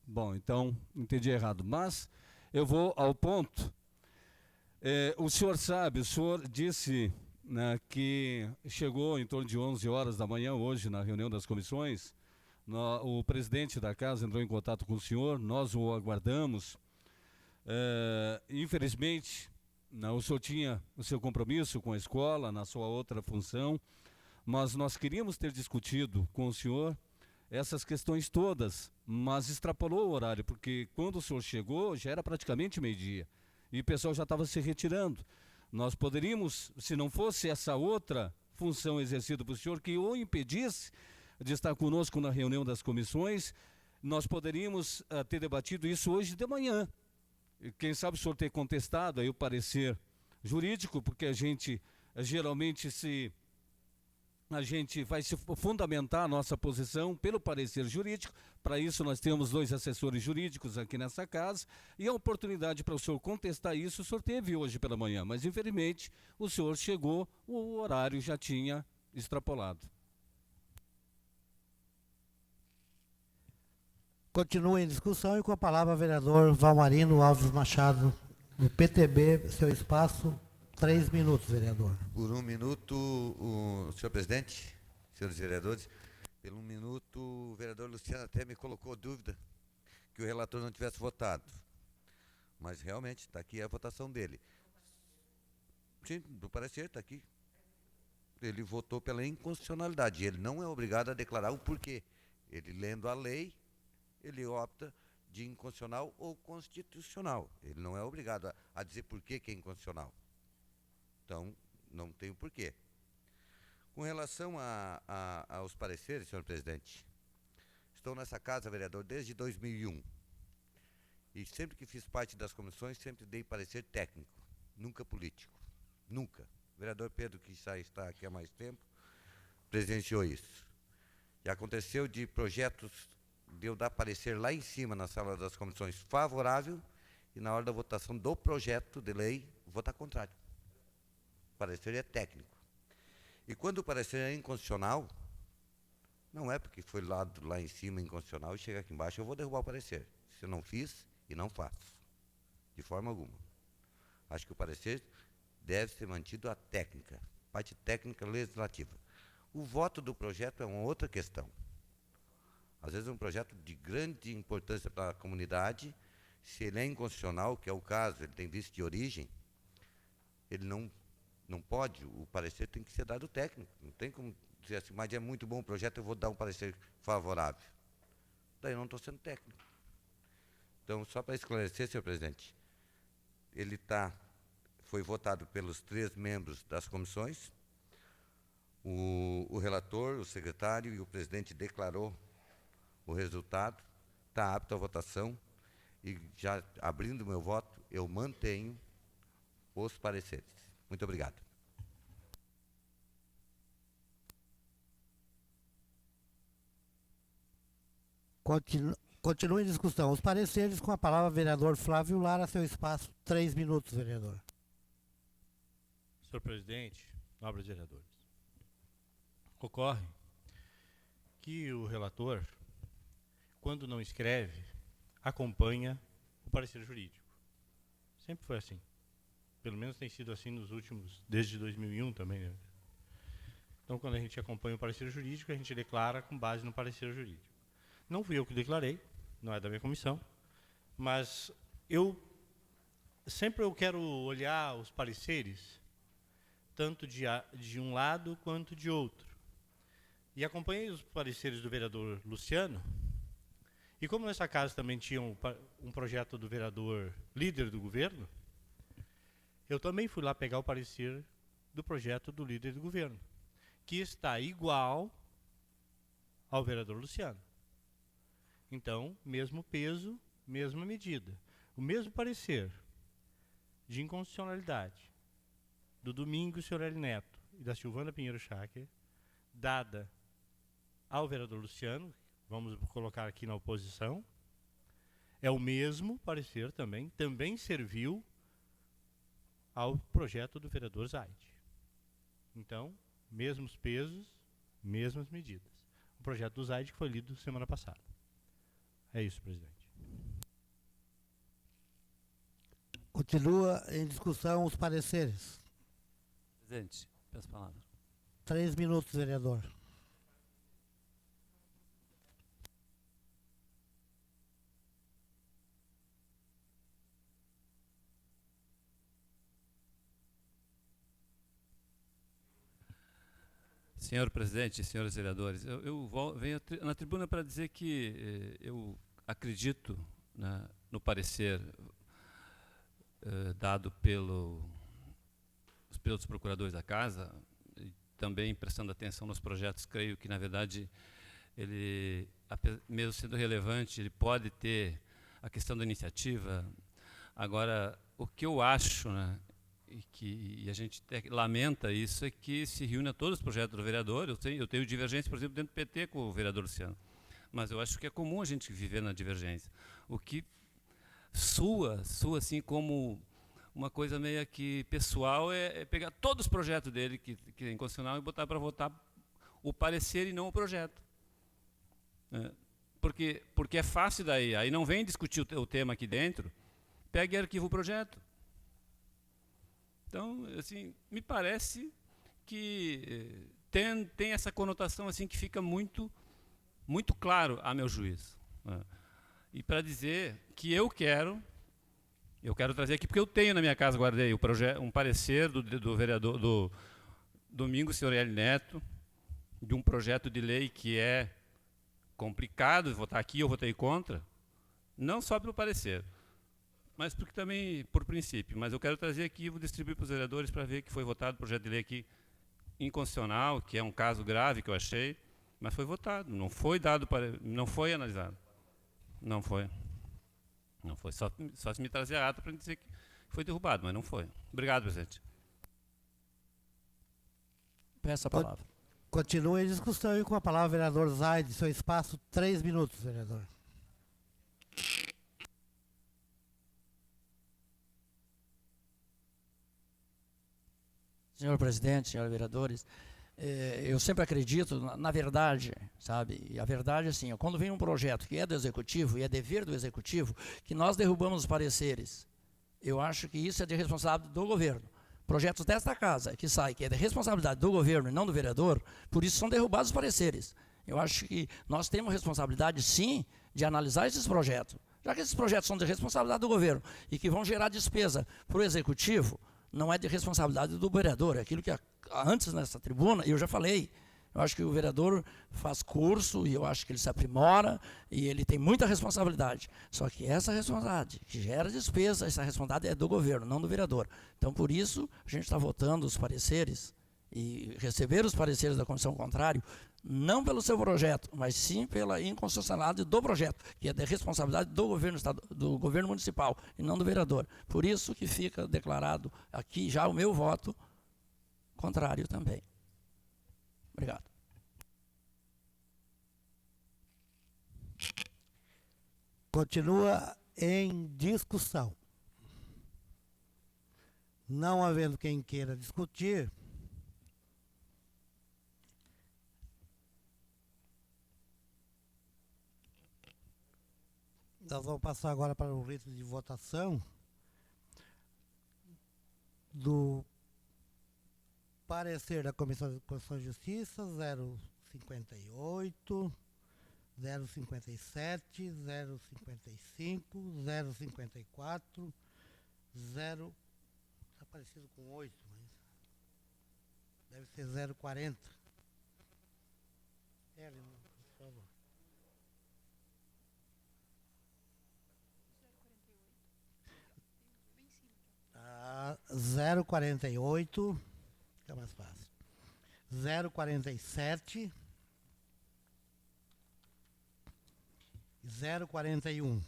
Bom, então, entendi errado. Mas eu vou ao ponto. O senhor sabe, o senhor disse, né, que chegou em torno de 11 horas da manhã hoje na reunião das comissões. O presidente da casa entrou em contato com o senhor, nós o aguardamos. Infelizmente, o senhor tinha o seu compromisso com a escola, na sua outra função, mas nós queríamos ter discutido com o senhor essas questões todas, mas extrapolou o horário, porque quando o senhor chegou já era praticamente meio-dia e o pessoal já estava se retirando. Nós poderíamos, se não fosse essa outra função exercida por senhor que o impedisse de estar conosco na reunião das comissões, nós poderíamos ter debatido isso hoje de manhã. Quem sabe o senhor ter contestado aí o parecer jurídico, porque a gente geralmente a gente vai se fundamentar a nossa posição pelo parecer jurídico. Para isso nós temos 2 assessores jurídicos aqui nessa casa, e a oportunidade para o senhor contestar isso o senhor teve hoje pela manhã, mas infelizmente o senhor chegou, o horário já tinha extrapolado. Continua em discussão e com a palavra, vereador Valmarino Alves Machado, do PTB, seu espaço, 3 minutos, vereador. Por 1 minuto, senhor presidente, senhores vereadores, pelo 1 minuto, o vereador Luciano até me colocou dúvida que o relator não tivesse votado. Mas realmente está aqui a votação dele. Sim, do parecer está aqui. Ele votou pela inconstitucionalidade. Ele não é obrigado a declarar o porquê. Ele, lendo a lei, ele opta de inconstitucional ou constitucional. Ele não é obrigado a dizer por que é inconstitucional. Então, não tem o porquê. Com relação aos pareceres, senhor presidente, estou nessa casa, vereador, desde 2001. E sempre que fiz parte das comissões, sempre dei parecer técnico, nunca político. Nunca. O vereador Pedro, que já está aqui há mais tempo, presenciou isso. E aconteceu de projetos de eu dar parecer lá em cima, na sala das comissões, favorável, e na hora da votação do projeto de lei, votar contrário. O parecer é técnico. E quando o parecer é inconstitucional, não é porque foi lá em cima inconstitucional e chega aqui embaixo, eu vou derrubar o parecer. Se eu não fiz e não faço, de forma alguma. Acho que o parecer deve ser mantido a técnica, parte técnica legislativa. O voto do projeto é uma outra questão. Às vezes é um projeto de grande importância para a comunidade. Se ele é inconstitucional, que é o caso, ele tem vício de origem, ele não pode, o parecer tem que ser dado técnico. Não tem como dizer assim, mas é muito bom o projeto, eu vou dar um parecer favorável. Daí eu não estou sendo técnico. Então, só para esclarecer, senhor presidente, ele foi votado pelos 3 membros das comissões, o relator, o secretário e o presidente declarou o resultado, está apto à votação, e já abrindo o meu voto, eu mantenho os pareceres. Muito obrigado. Continua em discussão. Os pareceres com a palavra vereador Flávio Lara, seu espaço, 3 minutos, vereador. Senhor presidente, nobres vereadores, ocorre que o relator, quando não escreve, acompanha o parecer jurídico. Sempre foi assim. Pelo menos tem sido assim nos últimos, desde 2001 também, né? Então, quando a gente acompanha o parecer jurídico, a gente declara com base no parecer jurídico. Não fui eu que declarei, não é da minha comissão, mas sempre eu quero olhar os pareceres, tanto de um lado quanto de outro. E acompanhei os pareceres do vereador Luciano, e como nessa casa também tinha um projeto do vereador líder do governo, eu também fui lá pegar o parecer do projeto do líder do governo, que está igual ao vereador Luciano. Então, mesmo peso, mesma medida. O mesmo parecer de inconstitucionalidade do Domingos Fiorelli Neto e da Silvana Pinheiro Schacker, dada ao vereador Luciano, vamos colocar aqui na oposição, é o mesmo parecer também serviu ao projeto do vereador Zaide. Então, mesmos pesos, mesmas medidas. O projeto do Zaide que foi lido semana passada. É isso, presidente. Continua em discussão os pareceres. Presidente, peço a palavra. 3 minutos, vereador. Senhor presidente, senhores vereadores, eu venho na tribuna para dizer que eu acredito no parecer dado pelos procuradores da casa, e também prestando atenção nos projetos, creio que, na verdade, ele, mesmo sendo relevante, ele pode ter a questão da iniciativa. Agora, o que eu acho, né, e a gente lamenta isso, é que se reúne a todos os projetos do vereador. Eu tenho divergência, por exemplo, dentro do PT com o vereador Luciano, mas eu acho que é comum a gente viver na divergência. O que soa assim como uma coisa meio que pessoal é pegar todos os projetos dele, que é inconstitucional, e botar para votar o parecer e não o projeto. Porque é fácil daí, aí não vem discutir o tema aqui dentro, pega e arquiva o projeto. Então, assim, me parece que tem essa conotação assim que fica muito claro a meu juízo. E para dizer que eu quero trazer aqui, porque eu tenho na minha casa, guardei um parecer do vereador do Domingos Fiorelli Neto, de um projeto de lei que é complicado de votar aqui, eu votei contra, não só pelo parecer, mas porque também por princípio. Mas eu quero trazer aqui e vou distribuir para os vereadores para ver que foi votado o projeto de lei aqui inconstitucional, que é um caso grave que eu achei, mas foi votado, não foi dado não foi analisado. Não foi. Só se me trazer a ata para dizer que foi derrubado, mas não foi. Obrigado, presidente. Peço a palavra. Continua em discussão e com a palavra o vereador Zaide, seu espaço, 3 minutos, vereador. Senhor presidente, senhores vereadores, eu sempre acredito na verdade, sabe? E a verdade, assim, quando vem um projeto que é do Executivo, e é dever do Executivo, que nós derrubamos os pareceres, eu acho que isso é de responsabilidade do governo. Projetos desta casa, que sai, que é de responsabilidade do governo e não do vereador, por isso são derrubados os pareceres. Eu acho que nós temos responsabilidade, sim, de analisar esses projetos. Já que esses projetos são de responsabilidade do governo e que vão gerar despesa para o Executivo, não é de responsabilidade do vereador. É aquilo que antes nessa tribuna eu já falei. Eu acho que o vereador faz curso e eu acho que ele se aprimora e ele tem muita responsabilidade. Só que essa responsabilidade que gera despesa, essa responsabilidade é do governo, não do vereador. Então, por isso, a gente está votando os pareceres e receber os pareceres da comissão contrária, não pelo seu projeto, mas sim pela inconstitucionalidade do projeto, que é da responsabilidade do governo municipal e não do vereador. Por isso que fica declarado aqui já o meu voto contrário também. Obrigado. Continua em discussão. Não havendo quem queira discutir, nós vamos passar agora para o rito de votação do parecer da Comissão de Constituição e Justiça 058, 057, 055, 054, 0... Está parecido com 8, mas deve ser 040. Por favor. 048, fica mais fácil. 047, 041.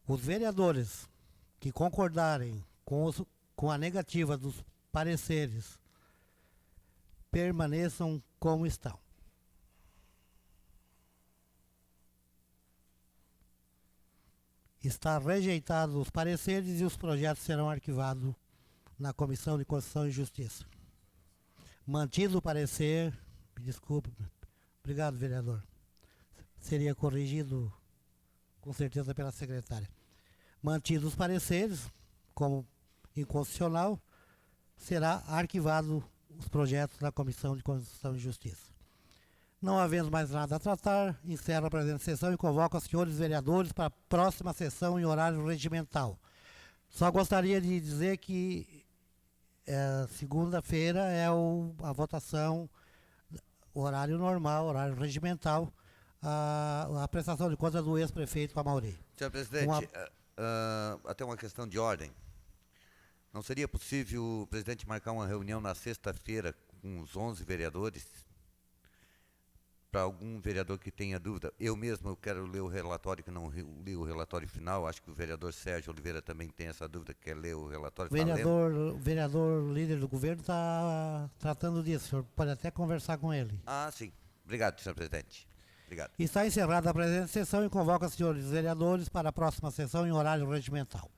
Os vereadores que concordarem com a negativa dos pareceres permaneçam como estão. Está rejeitados os pareceres e os projetos serão arquivados na Comissão de Constituição e Justiça. Mantido o parecer, me desculpe, obrigado, vereador. Seria corrigido com certeza pela secretária. Mantidos os pareceres, como inconstitucional, será arquivado os projetos da Comissão de Constituição e Justiça. Não havendo mais nada a tratar, encerro a presente sessão e convoco os senhores vereadores para a próxima sessão em horário regimental. Só gostaria de dizer que segunda-feira é a votação, horário normal, horário regimental, a prestação de contas do ex-prefeito Amauri. Senhor presidente, até uma questão de ordem. Não seria possível o presidente marcar uma reunião na sexta-feira com os 11 vereadores? Para algum vereador que tenha dúvida, eu mesmo quero ler o relatório, que não li o relatório final, acho que o vereador Sérgio Oliveira também tem essa dúvida, quer ler o relatório. Vereador líder do governo está tratando disso, o senhor pode até conversar com ele. Ah, sim. Obrigado, senhor presidente. Obrigado. Está encerrada a presente sessão e convoco os senhores vereadores para a próxima sessão em horário regimental.